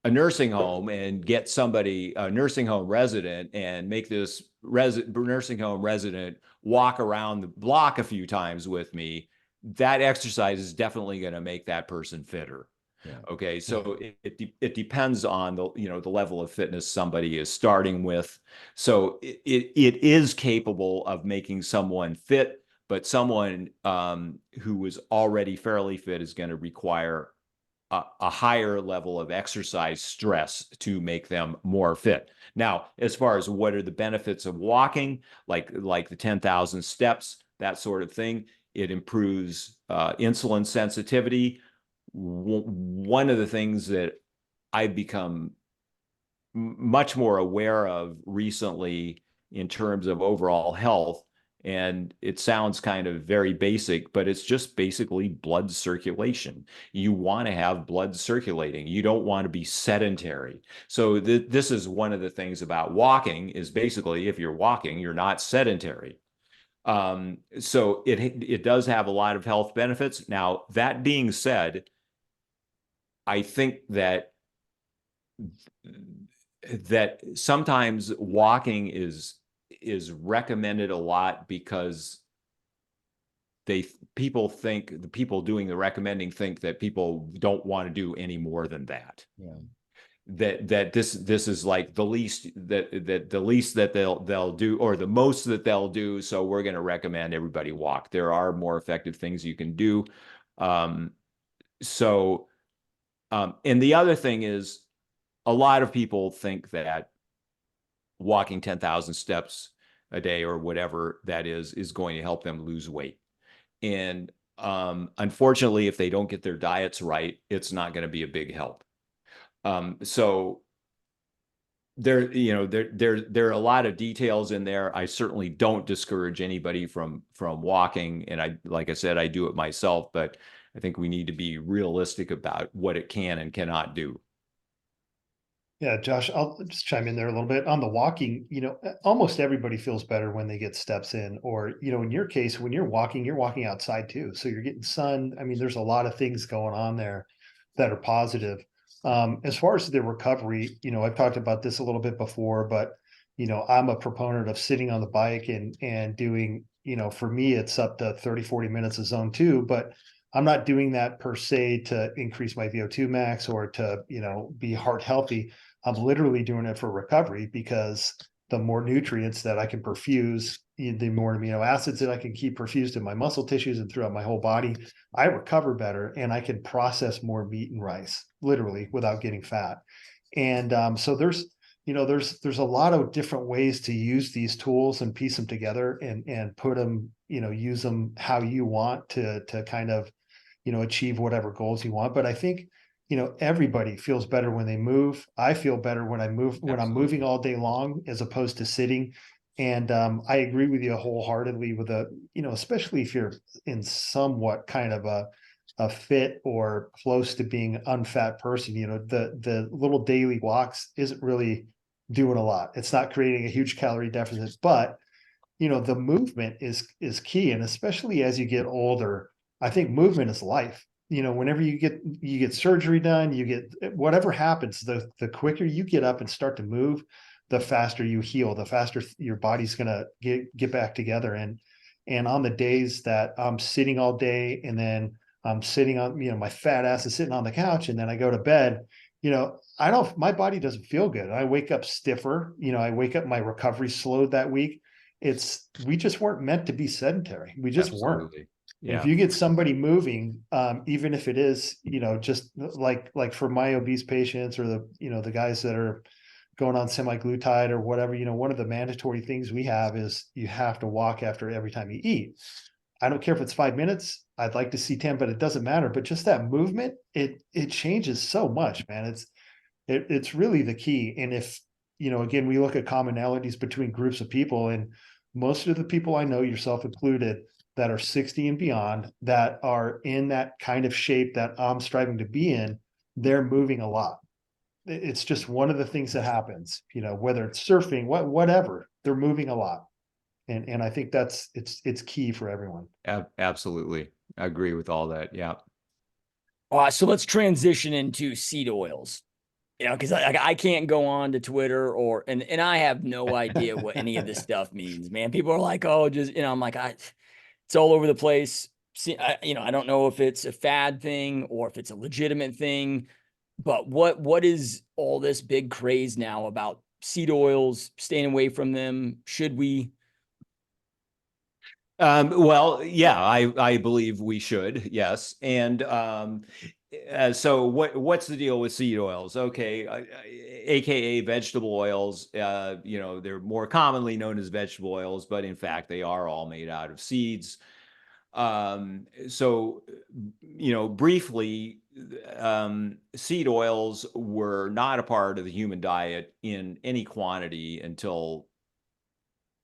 nursing home and get somebody, a nursing home resident, and make this nursing home resident walk around the block a few times with me, that exercise is definitely going to make that person fitter. Yeah. Okay, so it depends on the the level of fitness somebody is starting with. So it is capable of making someone fit, but someone who is already fairly fit is going to require a higher level of exercise stress to make them more fit. Now, as far as what are the benefits of walking, like the 10,000 steps, that sort of thing, it improves insulin sensitivity. One of the things that I've become much more aware of recently in terms of overall health, and it sounds kind of very basic, but it's just basically blood circulation. You want to have blood circulating. You don't want to be sedentary. So this is one of the things about walking, is basically if you're walking, you're not sedentary. So it does have a lot of health benefits. Now, that being said, I think that sometimes walking is recommended a lot because people think, the people doing the recommending think that people don't want to do any more than that. Yeah. That this is like the least that they'll do, or the most that they'll do. So we're going to recommend everybody walk. There are more effective things you can do. And the other thing is, a lot of people think that walking 10,000 steps a day or whatever that is going to help them lose weight. And unfortunately, if they don't get their diets right, it's not going to be a big help. So there are a lot of details in there. I certainly don't discourage anybody from walking, and like I said, I do it myself, but I think we need to be realistic about what it can and cannot do. Yeah, Josh, I'll just chime in there a little bit on the walking. Almost everybody feels better when they get steps in, or, in your case, when you're walking outside too. So you're getting sun. I mean, there's a lot of things going on there that are positive. As far as the recovery, I've talked about this a little bit before, but, I'm a proponent of sitting on the bike and doing, for me, it's up to 30, 40 minutes of zone 2, but I'm not doing that per se to increase my VO2 max or to, be heart healthy. I'm literally doing it for recovery, because the more nutrients that I can perfuse, the more amino acids that I can keep perfused in my muscle tissues and throughout my whole body, I recover better, and I can process more meat and rice, literally, without getting fat. And so there's a lot of different ways to use these tools and piece them together and put them, use them how you want to kind of, achieve whatever goals you want. But I think, everybody feels better when they move. I feel better when I move, when I'm moving all day long, as opposed to sitting. And I agree with you wholeheartedly with especially if you're in somewhat kind of a fit or close to being unfat person, the little daily walks isn't really doing a lot. It's not creating a huge calorie deficit, but the movement is key. And especially as you get older, I think movement is life. Whenever you get surgery done, you get whatever happens, the quicker you get up and start to move, the faster you heal, the faster your body's going to get back together. And on the days that I'm sitting all day, and then I'm sitting on, my fat ass is sitting on the couch, and then I go to bed, my body doesn't feel good. I wake up stiffer, I wake up, my recovery slowed that week. We just weren't meant to be sedentary. We just weren't. Yeah. If you get somebody moving, even if it is, just like for my obese patients, or the guys that are going on semaglutide or whatever, one of the mandatory things we have is you have to walk after every time you eat. I don't care if it's 5 minutes. I'd like to see 10, but it doesn't matter. But just that movement, it changes so much, man. It's really the key. And if, again, we look at commonalities between groups of people, and most of the people I know, yourself included, that are 60 and beyond, that are in that kind of shape that I'm striving to be in, they're moving a lot. It's just one of the things that happens, whether it's surfing, whatever, they're moving a lot. And I think it's key for everyone. Absolutely. I agree with all that. Yeah. So let's transition into seed oils. You know, because I can't go on to Twitter and I have no idea what any of this stuff means, man. People are like, oh, just I'm like, it's all over the place. See, I don't know if it's a fad thing or if it's a legitimate thing, but what is all this big craze now about seed oils, staying away from them? Should we? Well, yeah, I believe we should, yes. And so what's the deal with seed oils? Okay, AKA vegetable oils. They're more commonly known as vegetable oils, but in fact, they are all made out of seeds. So, briefly, seed oils were not a part of the human diet in any quantity until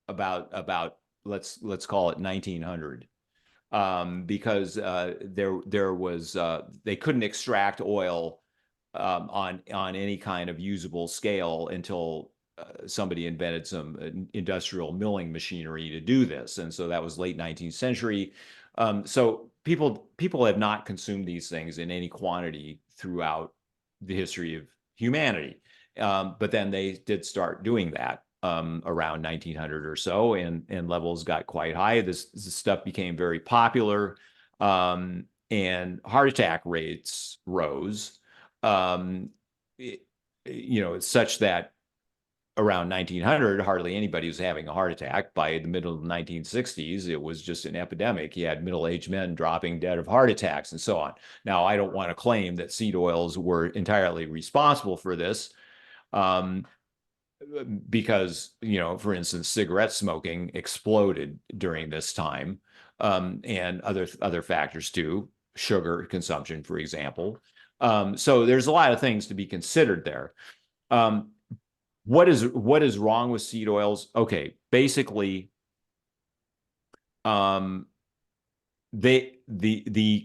about let's call it 1900, because there was they couldn't extract oil on any kind of usable scale until somebody invented some industrial milling machinery to do this, and so that was late 19th century. So people have not consumed these things in any quantity throughout the history of humanity, but then they did start doing that around 1900 or so, and levels got quite high. This stuff became very popular, and heart attack rates rose. It's such that around 1900, hardly anybody was having a heart attack. By the middle of the 1960s, it was just an epidemic. You had middle-aged men dropping dead of heart attacks and so on. Now, I don't want to claim that seed oils were entirely responsible for this. Because, for instance, cigarette smoking exploded during this time, and other factors too, sugar consumption, for example. So there's a lot of things to be considered there. What is wrong with seed oils? Okay, basically, the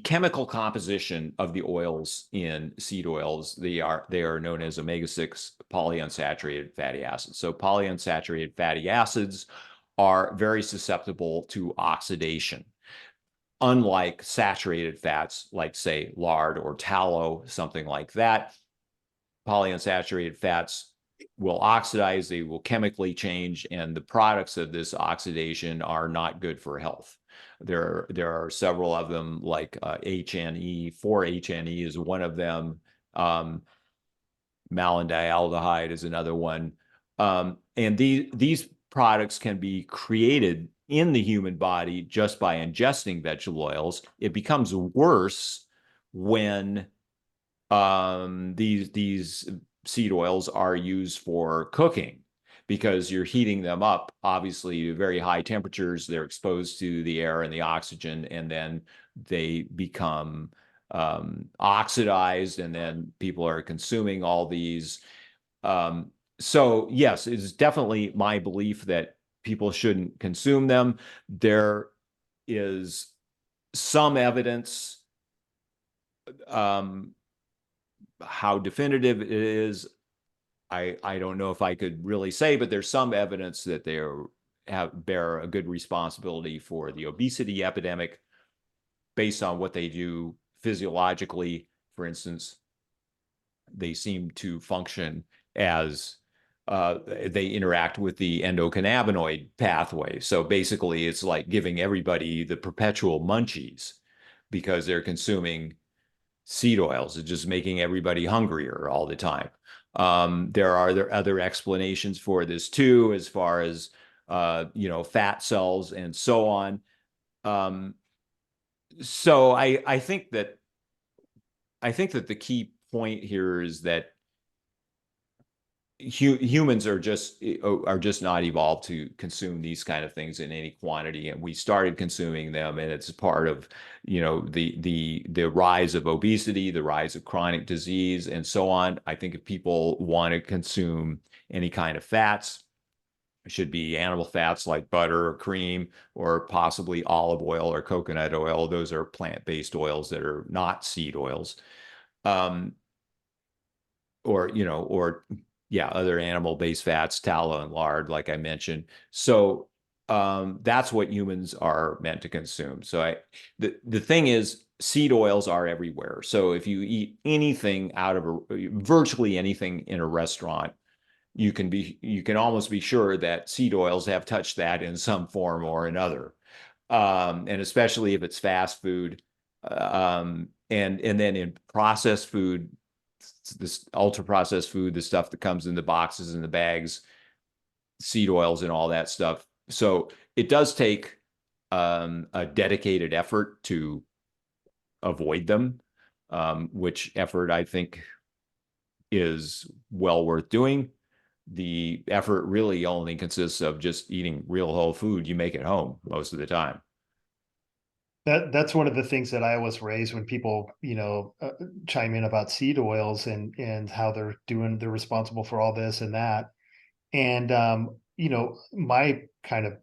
chemical composition of the oils in seed oils, they are known as omega-6 polyunsaturated fatty acids. So polyunsaturated fatty acids are very susceptible to oxidation, unlike saturated fats like, say, lard or tallow, something like that. Polyunsaturated fats will oxidize, they will chemically change, and the products of this oxidation are not good for health. There are several of them, like HNE. 4-HNE is one of them. Malendialdehyde is another one. And these products can be created in the human body just by ingesting vegetable oils. It becomes worse when these seed oils are used for cooking, because you're heating them up, obviously, to very high temperatures. They're exposed to the air and the oxygen, and then they become oxidized, and then people are consuming all these. So yes, it's definitely my belief that people shouldn't consume them. There is some evidence. How definitive it is, I don't know if I could really say, but there's some evidence that they bear a good responsibility for the obesity epidemic based on what they do physiologically. For instance, they seem to function as they interact with the endocannabinoid pathway. So basically, it's like giving everybody the perpetual munchies because they're consuming seed oils. It's just making everybody hungrier all the time. There are other explanations for this too, as far as fat cells and so on. So I think that the key point here is that humans are just not evolved to consume these kind of things in any quantity, and we started consuming them, and it's part of the rise of obesity, the rise of chronic disease, and so on. I think if people want to consume any kind of fats, it should be animal fats like butter or cream, or possibly olive oil or coconut oil. Those are plant-based oils that are not seed oils. Or yeah, other animal-based fats, tallow and lard, like I mentioned. So that's what humans are meant to consume. So the thing is, seed oils are everywhere. So if you eat anything out of virtually anything in a restaurant, you can almost be sure that seed oils have touched that in some form or another. And especially if it's fast food. And then in processed food, this ultra processed food, the stuff that comes in the boxes and the bags, seed oils and all that stuff. So it does take a dedicated effort to avoid them, which effort I think is well worth doing. The effort really only consists of just eating real whole food you make at home most of the time. That's one of the things that I was raised when people, chime in about seed oils and how they're responsible for all this and that. And my kind of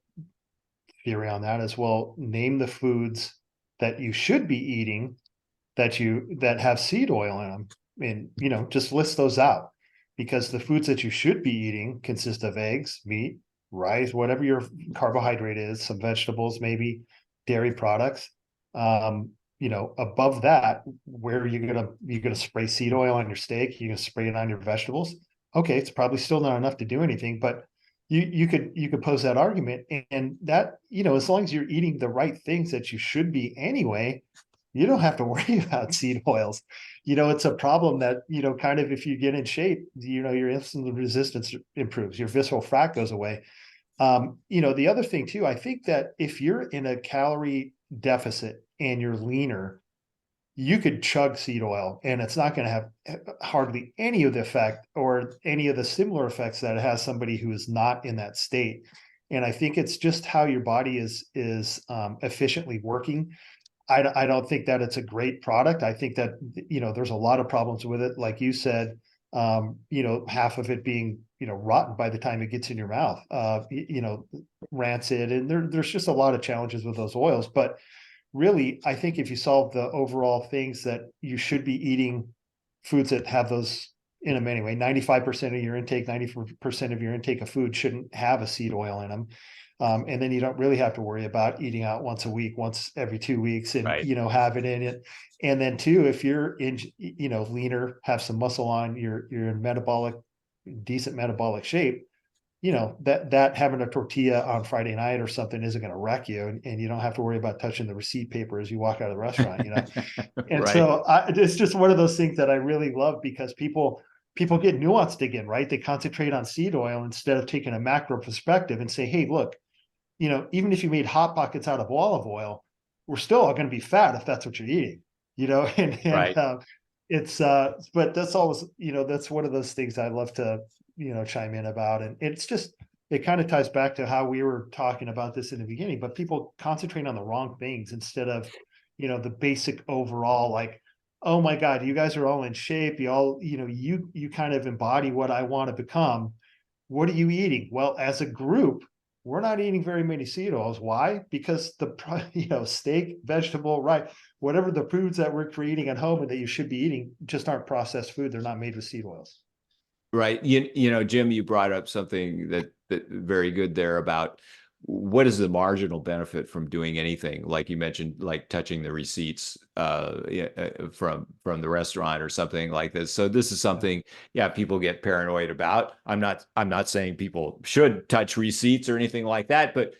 theory on that is, well, name the foods that you should be eating that have seed oil in them, and just list those out, because the foods that you should be eating consist of eggs, meat, rice, whatever your carbohydrate is, some vegetables, maybe dairy products. Above that, where are you gonna spray seed oil on your steak? You're gonna spray it on your vegetables. Okay, it's probably still not enough to do anything, but you could pose that argument, and that, as long as you're eating the right things that you should be anyway, you don't have to worry about seed oils. It's a problem that, kind of, if you get in shape, your insulin resistance improves, your visceral fat goes away. The other thing too, I think that if you're in a calorie deficit and you're leaner, you could chug seed oil and it's not going to have hardly any of the effect or any of the similar effects that it has somebody who is not in that state. And I think it's just how your body is efficiently working. I don't think that it's a great product. I think that, there's a lot of problems with it. Like you said, half of it being, rotten by the time it gets in your mouth, rancid. And there's just a lot of challenges with those oils. But really, I think if you solve the overall things that you should be eating foods that have those in them anyway, 95% of your intake, 90% of your intake of food shouldn't have a seed oil in them. And then you don't really have to worry about eating out once a week, once every 2 weeks, and, Right. Have it in it. And then too, if you're in, leaner, have some muscle on, you're in decent metabolic shape, that having a tortilla on Friday night or something isn't going to wreck you, and you don't have to worry about touching the receipt paper as you walk out of the restaurant. And Right. so it's just one of those things that I really love, because people get nuanced again, right? They concentrate on seed oil instead of taking a macro perspective and say, hey, look, even if you made hot pockets out of olive oil, we're still all going to be fat if that's what you're eating, Right. it's but that's always, that's one of those things I love to, chime in about. And it kind of ties back to how we were talking about this in the beginning, but people concentrate on the wrong things instead of, the basic overall, like, oh my God, you guys are all in shape. You all, you kind of embody what I want to become. What are you eating? Well, as a group, we're not eating very many seed oils. Why? Because steak, vegetable, right, whatever the foods that we're creating at home and that you should be eating just aren't processed food. They're not made with seed oils. Right. Jim, you brought up something that very good there about what is the marginal benefit from doing anything, like you mentioned, like touching the receipts from the restaurant or something like this. So this is something, people get paranoid about. I'm not saying people should touch receipts or anything like that, but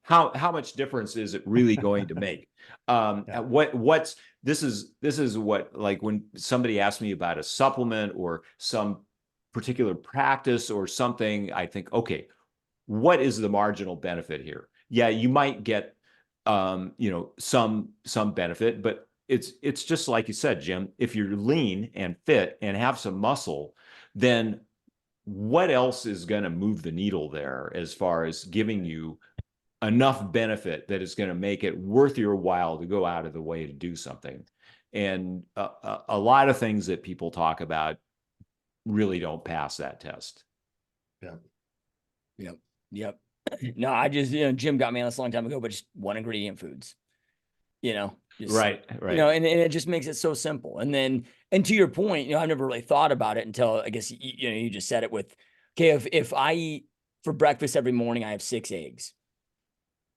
how much difference is it really going to make? This is what, like, when somebody asks me about a supplement or some particular practice or something, I think, okay, what is the marginal benefit here? Yeah, you might get some benefit, but it's just like you said, Jim, if you're lean and fit and have some muscle, then what else is going to move the needle there as far as giving you enough benefit that is going to make it worth your while to go out of the way to do something? And a lot of things that people talk about really don't pass that test. Yep. No, I just, Jim got me on this a long time ago, but just one ingredient foods, Right. and it just makes it so simple. And to your point, I've never really thought about it until, I guess, you just said it with, okay, if I eat for breakfast every morning, I have 6 eggs,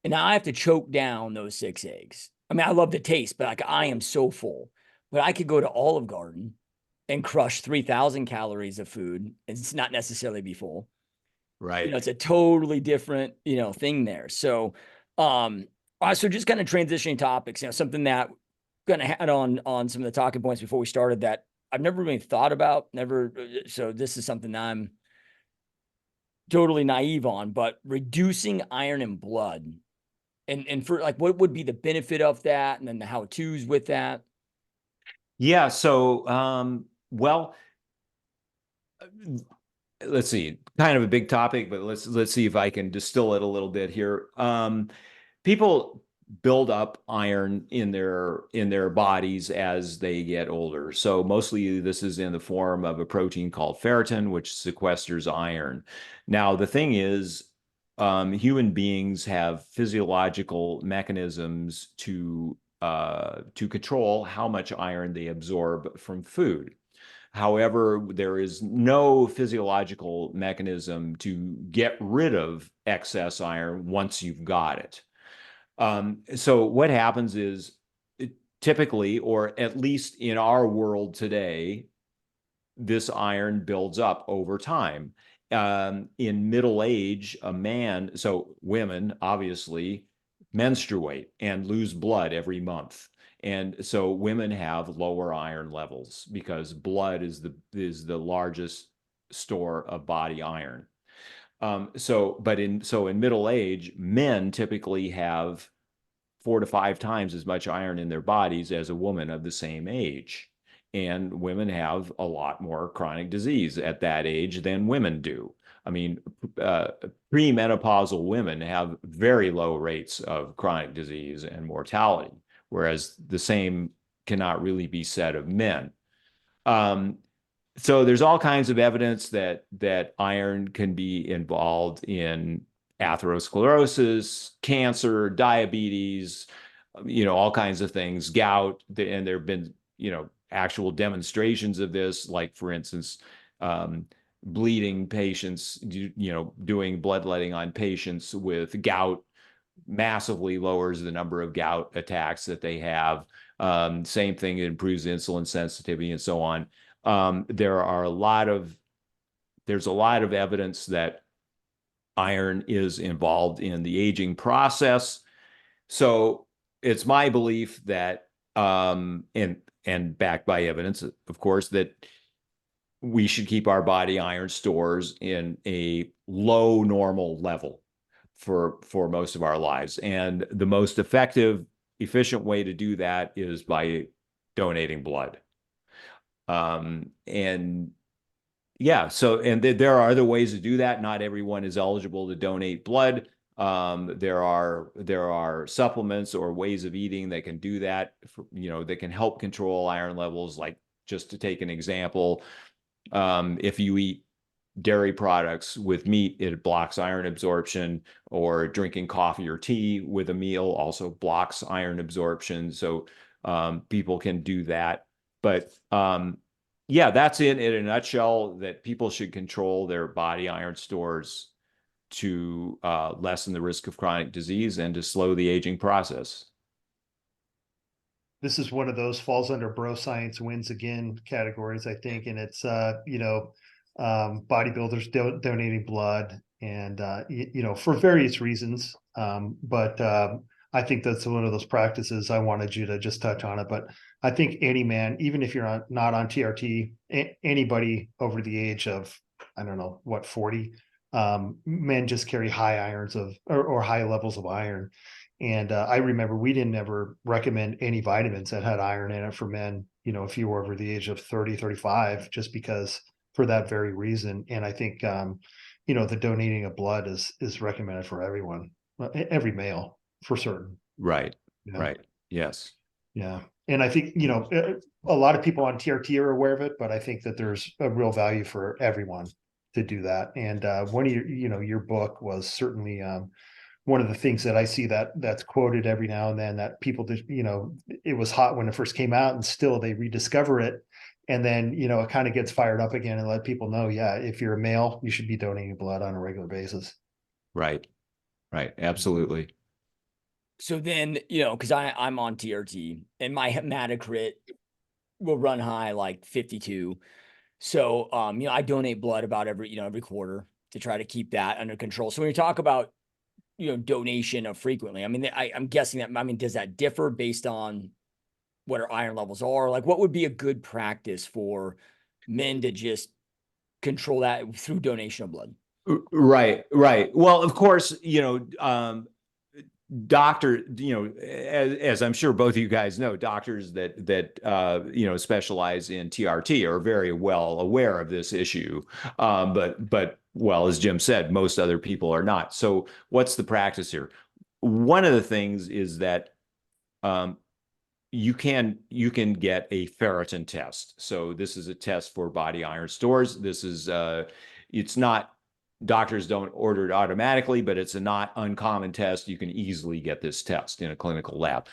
and now I have to choke down those 6 eggs. I mean, I love the taste, but like I am so full. But I could go to Olive Garden and crush 3,000 calories of food and it's not necessarily be full. Right. It's a totally different, thing there. So, so just kind of transitioning topics, something that kind of had on some of the talking points before we started that I've never really thought about, never. So this is something I'm totally naive on, but reducing iron in blood and for like, what would be the benefit of that? And then the how-tos with that. Yeah. So, well, let's see, kind of a big topic, but let's see if I can distill it a little bit here. People build up iron in their bodies as they get older. So mostly this is in the form of a protein called ferritin, which sequesters iron. Now, the thing is, human beings have physiological mechanisms to control how much iron they absorb from food. However, there is no physiological mechanism to get rid of excess iron once you've got it. So what happens is typically, or at least in our world today, this iron builds up over time. In middle age, a man, so women obviously menstruate and lose blood every month. And so women have lower iron levels because blood is the largest store of body iron. In middle age, men typically have 4 to 5 times as much iron in their bodies as a woman of the same age. And women have a lot more chronic disease at that age than women do. I mean, premenopausal women have very low rates of chronic disease and mortality, whereas the same cannot really be said of men. So there's all kinds of evidence that iron can be involved in atherosclerosis, cancer, diabetes, all kinds of things, gout, and there have been, actual demonstrations of this, like for instance, bleeding patients, doing bloodletting on patients with gout massively lowers the number of gout attacks that they have. Same thing, it improves insulin sensitivity and so on. There's a lot of evidence that iron is involved in the aging process. So it's my belief that, and backed by evidence, of course, that we should keep our body iron stores in a low normal level for most of our lives. And the most effective, efficient way to do that is by donating blood. And yeah, so there are other ways to do that. Not everyone is eligible to donate blood. There are supplements or ways of eating that can do that, that can help control iron levels. Like, just to take an example, if you eat dairy products with meat, it blocks iron absorption, or drinking coffee or tea with a meal also blocks iron absorption. So people can do that. But yeah, that's it in a nutshell, that people should control their body iron stores to lessen the risk of chronic disease and to slow the aging process. This is one of those falls under bro science wins again categories, I think. And it's, bodybuilders donating blood and, for various reasons. But I think that's one of those practices. I wanted you to just touch on it, but I think any man, even if you're not on TRT, anybody over the age of, I don't know, 40, men just carry high irons or high levels of iron. And I remember we didn't ever recommend any vitamins that had iron in it for men, if you were over the age of 30, 35, just because, for that very reason. And I think, the donating of blood is recommended for everyone, every male for certain. Right. Yeah. Right. Yes. Yeah. And I think, a lot of people on TRT are aware of it, but I think that there's a real value for everyone to do that. And one of your book was certainly, one of the things that I see that's quoted every now and then, that people just, it was hot when it first came out and still they rediscover it. And then, it kind of gets fired up again and let people know, yeah, if you're a male, you should be donating blood on a regular basis. Right. Right. Absolutely. So then, because I'm on TRT and my hematocrit will run high like 52. So, I donate blood about every quarter to try to keep that under control. So when you talk about, donation of frequently, I mean, I'm guessing that, I mean, does that differ based on what our iron levels are? Like, what would be a good practice for men to just control that through donation of blood? Right, right. Well, of course, doctor, as I'm sure both of you guys know, doctors that specialize in TRT are very well aware of this issue. But well, as Jim said, most other people are not. So what's the practice here? One of the things is that um, you can get a ferritin test. So this is a test for body iron stores. This is it's not, doctors don't order it automatically, but it's a not uncommon test. You can easily get this test in a clinical lab.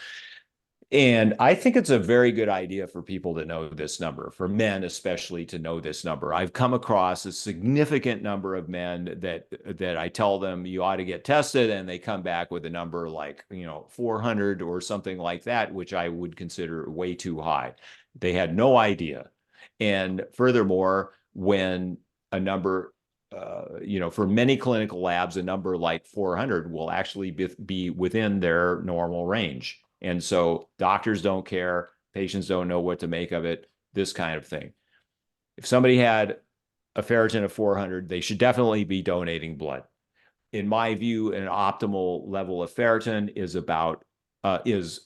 And I think it's a very good idea for people to know this number, for men especially to know this number. I've come across a significant number of men that I tell them you ought to get tested, and they come back with a number like 400 or something like that, which I would consider way too high. They had no idea. And furthermore, when a number for many clinical labs, a number like 400 will actually be within their normal range. And so doctors don't care, patients don't know what to make of it, this kind of thing. If somebody had a ferritin of 400, they should definitely be donating blood. In my view, an optimal level of ferritin is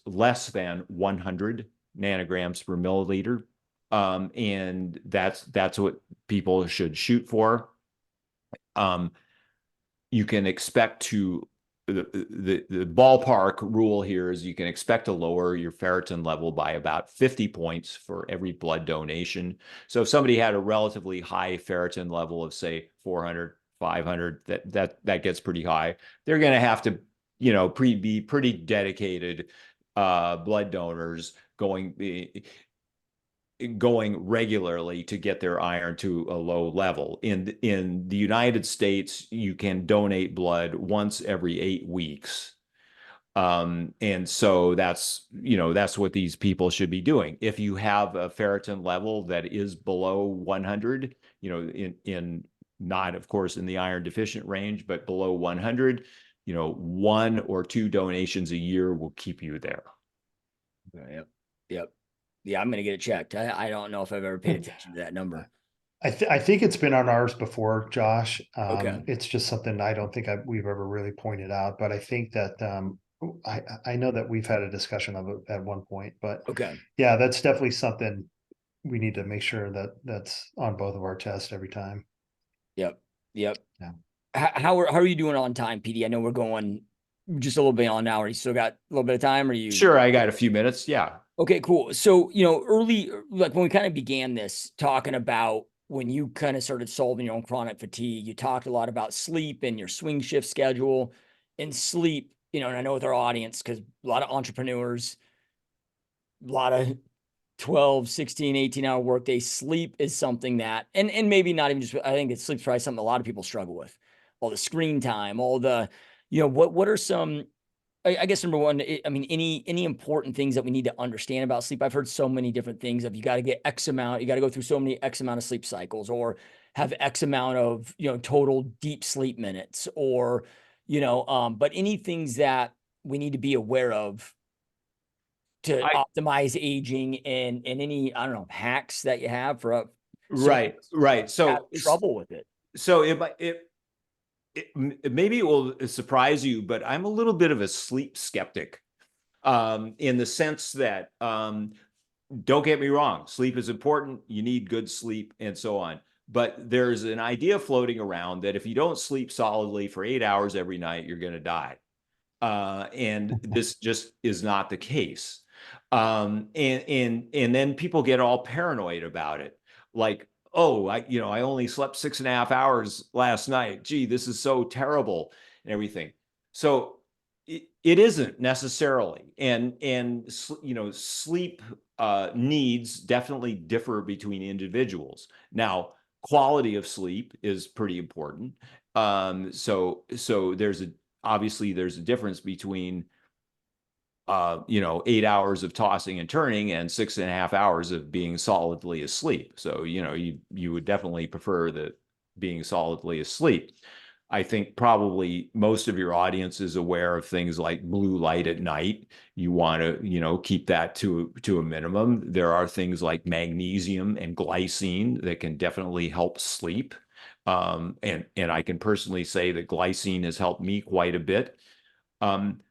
less than 100 nanograms per milliliter. And that's what people should shoot for. You can expect to the ballpark rule here is you can expect to lower your ferritin level by about 50 points for every blood donation. So if somebody had a relatively high ferritin level of say 400, 500, that gets pretty high, they're going to have to be pretty dedicated blood donors going regularly to get their iron to a low level. In the United States, you can donate blood once every 8 weeks. And so that's what these people should be doing. If you have a ferritin level that is below 100, in not, of course, in the iron deficient range, but below 100, 1 or 2 donations a year will keep you there. Yep. Yep. Yeah, I'm gonna get it checked. I don't know if I've ever paid attention to that number. I think it's been on ours before, Josh. Okay. It's just something I don't think we've ever really pointed out, but I think that I know that we've had a discussion of it at one point, but Okay. yeah, that's definitely something we need to make sure that that's on both of our tests every time. Yep. Yep. Yeah. How are you doing on time, PD? I know we're going just a little bit on now. Are you still got a little bit of time? Or you Sure, I got a few minutes. Yeah. Okay, cool. So, early, like when we kind of began this talking about when you kind of started solving your own chronic fatigue, you talked a lot about sleep and your swing shift schedule and sleep, and I know with our audience, because a lot of entrepreneurs, a lot of 12, 16, 18-hour workday sleep is something that, and maybe not even just, I think sleep's probably something a lot of people struggle with. All the screen time, all the, what are some, I guess number one, I mean, any important things that we need to understand about sleep? I've heard so many different things of you got to get X amount, you got to go through so many X amount of sleep cycles, or have X amount of, total deep sleep minutes, or, but any things that we need to be aware of to optimize aging, and any, I don't know, hacks that you have for Right. have trouble with it. So maybe it will surprise you, but I'm a little bit of a sleep skeptic, in the sense that, don't get me wrong, sleep is important. You need good sleep and so on. But there's an idea floating around that if you don't sleep solidly for 8 hours every night, you're going to die. And this just is not the case. And then people get all paranoid about it. Like, oh, I only slept 6.5 hours last night. Gee, this is so terrible and everything. So it isn't necessarily. And sleep needs definitely differ between individuals. Now, quality of sleep is pretty important. So obviously there's a difference between 8 hours of tossing and turning and 6.5 hours of being solidly asleep. So, you would definitely prefer the being solidly asleep. I think probably most of your audience is aware of things like blue light at night. You want to, keep that to a minimum. There are things like magnesium and glycine that can definitely help sleep. And I can personally say that glycine has helped me quite a bit. Um,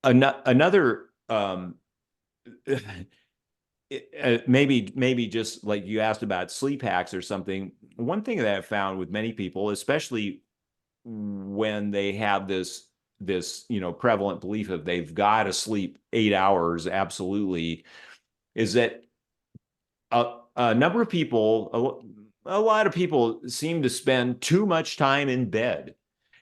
Another maybe just like you asked about sleep hacks or something. One thing that I've found with many people, especially when they have this prevalent belief of they've got to sleep 8 hours absolutely, is that a number of people, a lot of people seem to spend too much time in bed.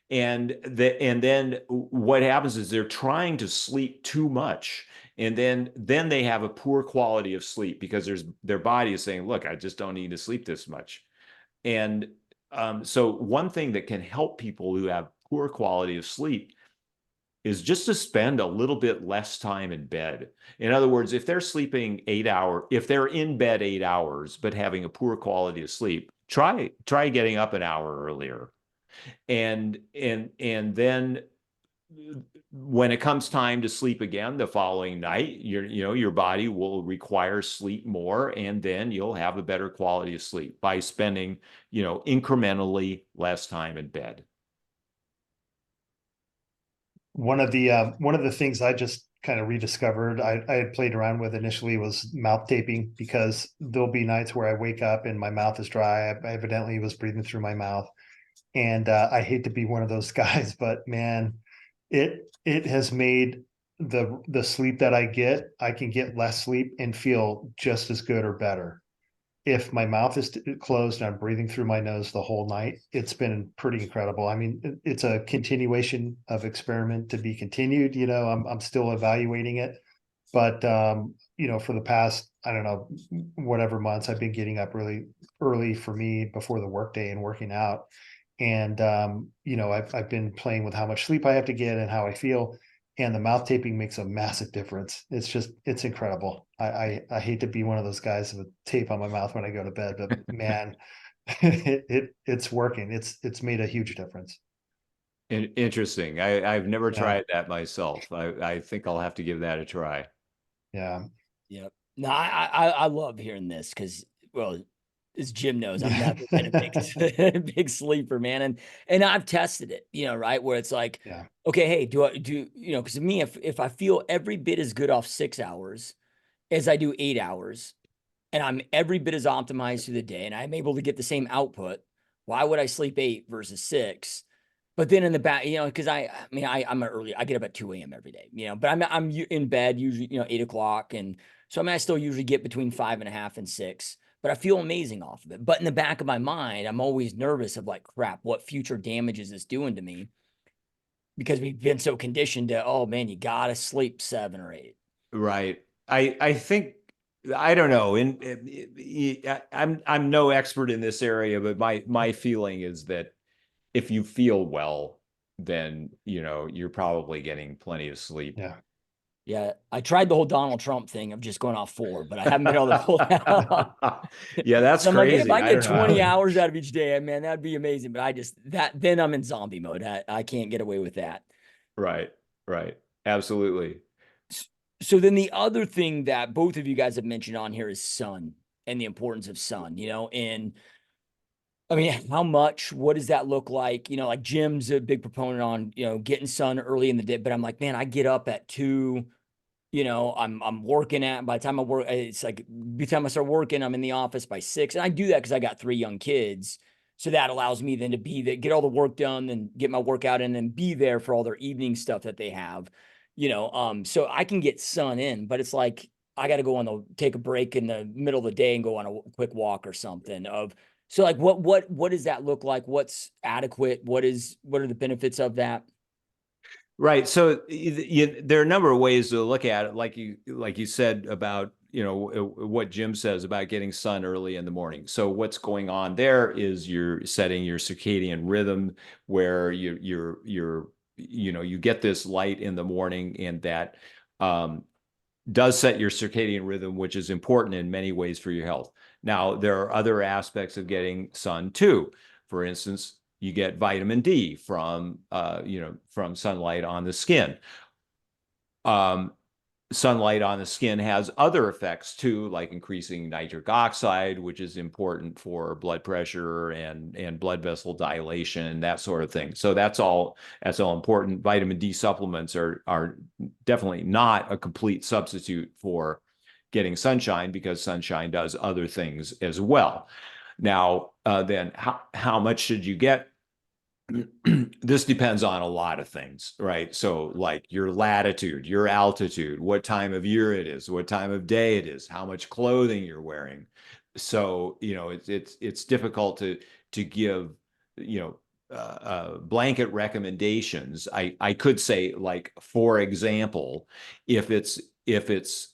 And then what happens is they're trying to sleep too much, and then they have a poor quality of sleep because their body is saying, look, I just don't need to sleep this much. And so one thing that can help people who have poor quality of sleep is just to spend a little bit less time in bed. In other words, if they're sleeping 8 hours, if they're in bed 8 hours but having a poor quality of sleep, try getting up an hour earlier. And then when it comes time to sleep again the following night, your body will require sleep more, and then you'll have a better quality of sleep by spending incrementally less time in bed. One of the things I just kind of rediscovered, I had played around with initially, was mouth taping, because there'll be nights where I wake up and my mouth is dry. I evidently was breathing through my mouth. And I hate to be one of those guys, but man, it has made the sleep that I can get less sleep and feel just as good or better if my mouth is closed and I'm breathing through my nose the whole night. It's been pretty incredible. I mean, it's a continuation of experiment to be continued. I'm still evaluating it, but for the past, I don't know, whatever months, I've been getting up really early for me before the workday and working out. And I've been playing with how much sleep I have to get and how I feel. And the mouth taping makes a massive difference. It's incredible. I hate to be one of those guys with tape on my mouth when I go to bed, but man, it's working. It's made a huge difference. Interesting. I've never Yeah. tried that myself. I think I'll have to give that a try. Yeah. Yep. No, I love hearing this because, well, as Jim knows, I've never been a big big sleeper, man, and I've tested it, right, where it's like, Yeah. okay, hey, because to me, if I feel every bit as good off 6 hours as I do 8 hours, and I'm every bit as optimized through the day, and I'm able to get the same output, why would I sleep 8 versus 6? But then in the back, because I'm I get up at 2 a.m. every day, but I'm in bed usually, 8 o'clock. And so, I still usually get between 5.5 and 6, but I feel amazing off of it. But in the back of my mind, I'm always nervous of like, crap, what future damage is this doing to me? Because we've been so conditioned to, oh man, you gotta sleep 7 or 8. Right. I think, I don't know. I'm no expert in this area, but my feeling is that if you feel well, then you're probably getting plenty of sleep. Yeah. Yeah, I tried the whole Donald Trump thing of just going off 4, but I haven't been able to pull it out. Yeah, that's So I'm like, hey, if crazy. I I get don't know 20 hours out of each day, man, that'd be amazing. But then I'm in zombie mode. I can't get away with that. Right. Right. Absolutely. So then the other thing that both of you guys have mentioned on here is sun and the importance of sun, and I mean, how much, what does that look like? Like Jim's a big proponent on, getting sun early in the day, but I'm like, man, I get up at 2. I'm working by the time I work, it's like by the time I start working, I'm in the office by 6. And I do that because I got 3 young kids. So that allows me then to be there, get all the work done and get my workout in, and be there for all their evening stuff that they have, so I can get sun in, but it's like I got to take a break in the middle of the day and go on a quick walk or something so like what does that look like? What's adequate? What are the benefits of that? Right. So there are a number of ways to look at it, like you said about what Jim says about getting sun early in the morning. So what's going on there is you're setting your circadian rhythm, where you get this light in the morning, and that does set your circadian rhythm, which is important in many ways for your health. Now, there are other aspects of getting sun too. For instance, you get vitamin D from, from sunlight on the skin. Sunlight on the skin has other effects too, like increasing nitric oxide, which is important for blood pressure and blood vessel dilation, that sort of thing. So that's all important. Vitamin D supplements are definitely not a complete substitute for getting sunshine, because sunshine does other things as well. Now, then how much should you get? This depends on a lot of things, right? So like your latitude, your altitude, what time of year it is, what time of day it is, how much clothing you're wearing. So, it's difficult to give, blanket recommendations. I could say, like, for example, if it's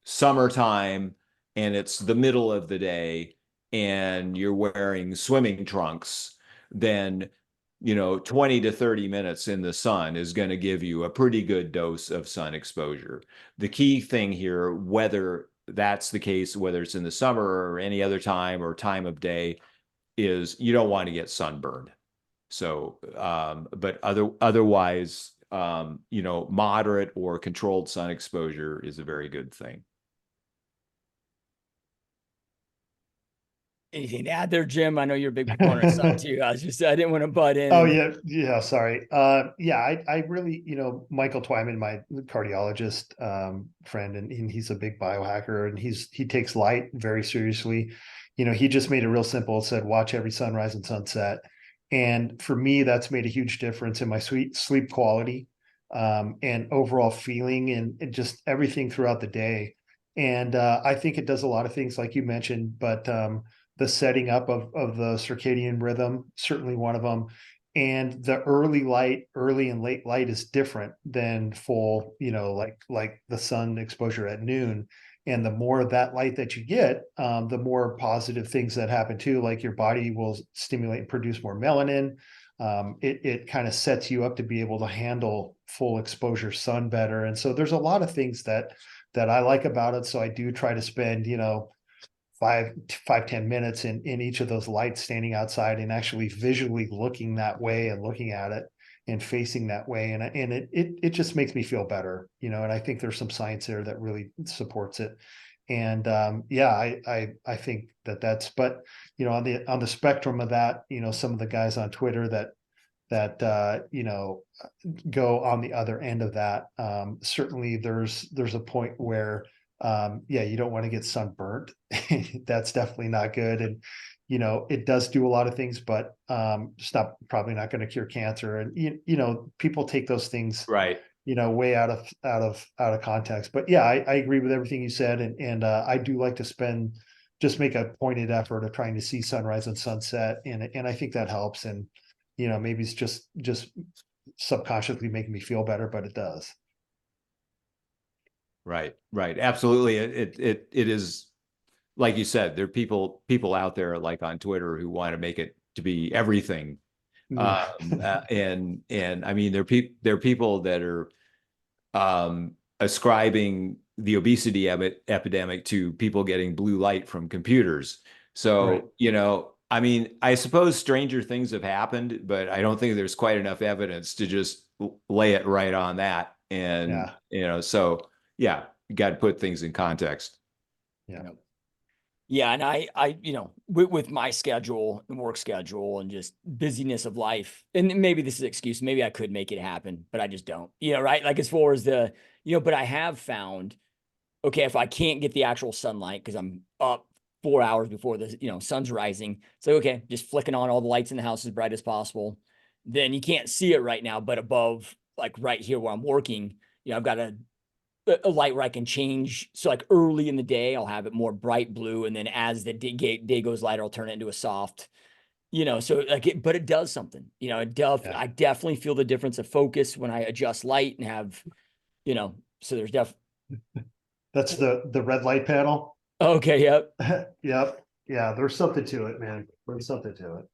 summertime and it's the middle of the day and you're wearing swimming trunks, then 20 to 30 minutes in the sun is going to give you a pretty good dose of sun exposure. The key thing here, whether that's the case, whether it's in the summer or any other time or time of day, is you don't want to get sunburned. So, but otherwise, moderate or controlled sun exposure is a very good thing. Anything to add there, Jim? I know you're a big proponent of sun too. I didn't want to butt in. Oh yeah, sorry. Yeah, I really, Michael Twyman, my cardiologist friend, and he's a big biohacker, and he takes light very seriously. He just made it real simple. Said, watch every sunrise and sunset, and for me, that's made a huge difference in my sleep quality, and overall feeling, and just everything throughout the day. And I think it does a lot of things, like you mentioned, but the setting up of the circadian rhythm, certainly one of them. And the early and late light is different than full, like the sun exposure at noon. And the more of that light that you get, the more positive things that happen too, like your body will stimulate and produce more melanin. It kind of sets you up to be able to handle full exposure sun better. And so there's a lot of things that I like about it. So I do try to spend, 10 minutes in each of those lights, standing outside and actually visually looking that way and looking at it and facing that way. And it just makes me feel better, and I think there's some science there that really supports it. And yeah, I think that's, but on the spectrum of that, some of the guys on Twitter that go on the other end of that, certainly there's a point where yeah, you don't want to get sunburnt. That's definitely not good. And it does do a lot of things, but probably not going to cure cancer. And people take those things Right. way out of context. But yeah, I agree with everything you said, and I do like to just make a pointed effort of trying to see sunrise and sunset, and I think that helps. And maybe it's just subconsciously making me feel better, but it does. Right. Absolutely. It is, like you said, there are people out there, like on Twitter, who want to make it to be everything. And I mean, there are people that are ascribing the obesity epidemic to people getting blue light from computers. So, Right. I mean, I suppose stranger things have happened, but I don't think there's quite enough evidence to just lay it right on that. And, Yeah. So yeah, you got to put things in context. Yeah. Yeah. And I with my schedule and work schedule and just busyness of life, and maybe this is an excuse, maybe I could make it happen, but I just don't, right? Like, as far as but I have found, okay, if I can't get the actual sunlight because I'm up 4 hours before the, sun's rising, so, okay, just flicking on all the lights in the house as bright as possible. Then you can't see it right now, but above, like right here where I'm working, I've got a light where I can change. So like early in the day, I'll have it more bright blue. And then as the day goes lighter, I'll turn it into a soft, so like but it does something, Yeah. I definitely feel the difference of focus when I adjust light and have, so there's That's the red light panel. okay. Yep. Yep. Yeah. There's something to it, man. There's something to it.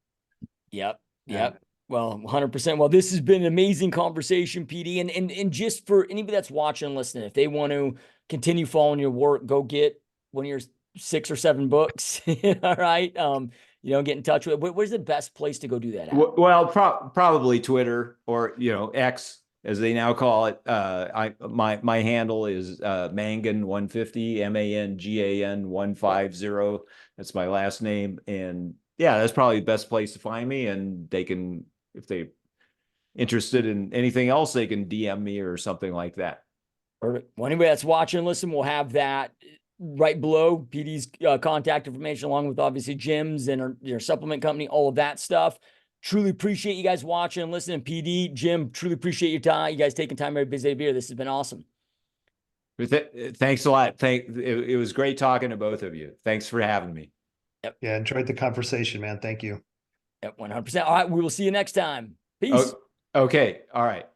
Yep. Yeah. Yep. Well, 100%. Well, this has been an amazing conversation, PD. And just for anybody that's watching and listening, if they want to continue following your work, go get one of your 6 or 7 books. All right. Get in touch with. Where's the best place to go do that at? Well, probably Twitter, or X, as they now call it. My handle is Mangan 150, MANGAN 150. That's my last name, and yeah, that's probably the best place to find me. And they can, if they interested in anything else, they can DM me or something like that. Perfect. Well, anybody that's watching, listen, we'll have that right below PD's contact information, along with obviously Jim's and your supplement company, all of that stuff. Truly appreciate you guys watching and listening. PD, Jim, truly appreciate your time. You guys taking time every busy day to be here. This has been awesome. Thanks a lot. It was great talking to both of you. Thanks for having me. Yep. Yeah, enjoyed the conversation, man. Thank you. Yep, 100%. All right, we will see you next time. Peace. Okay. All right.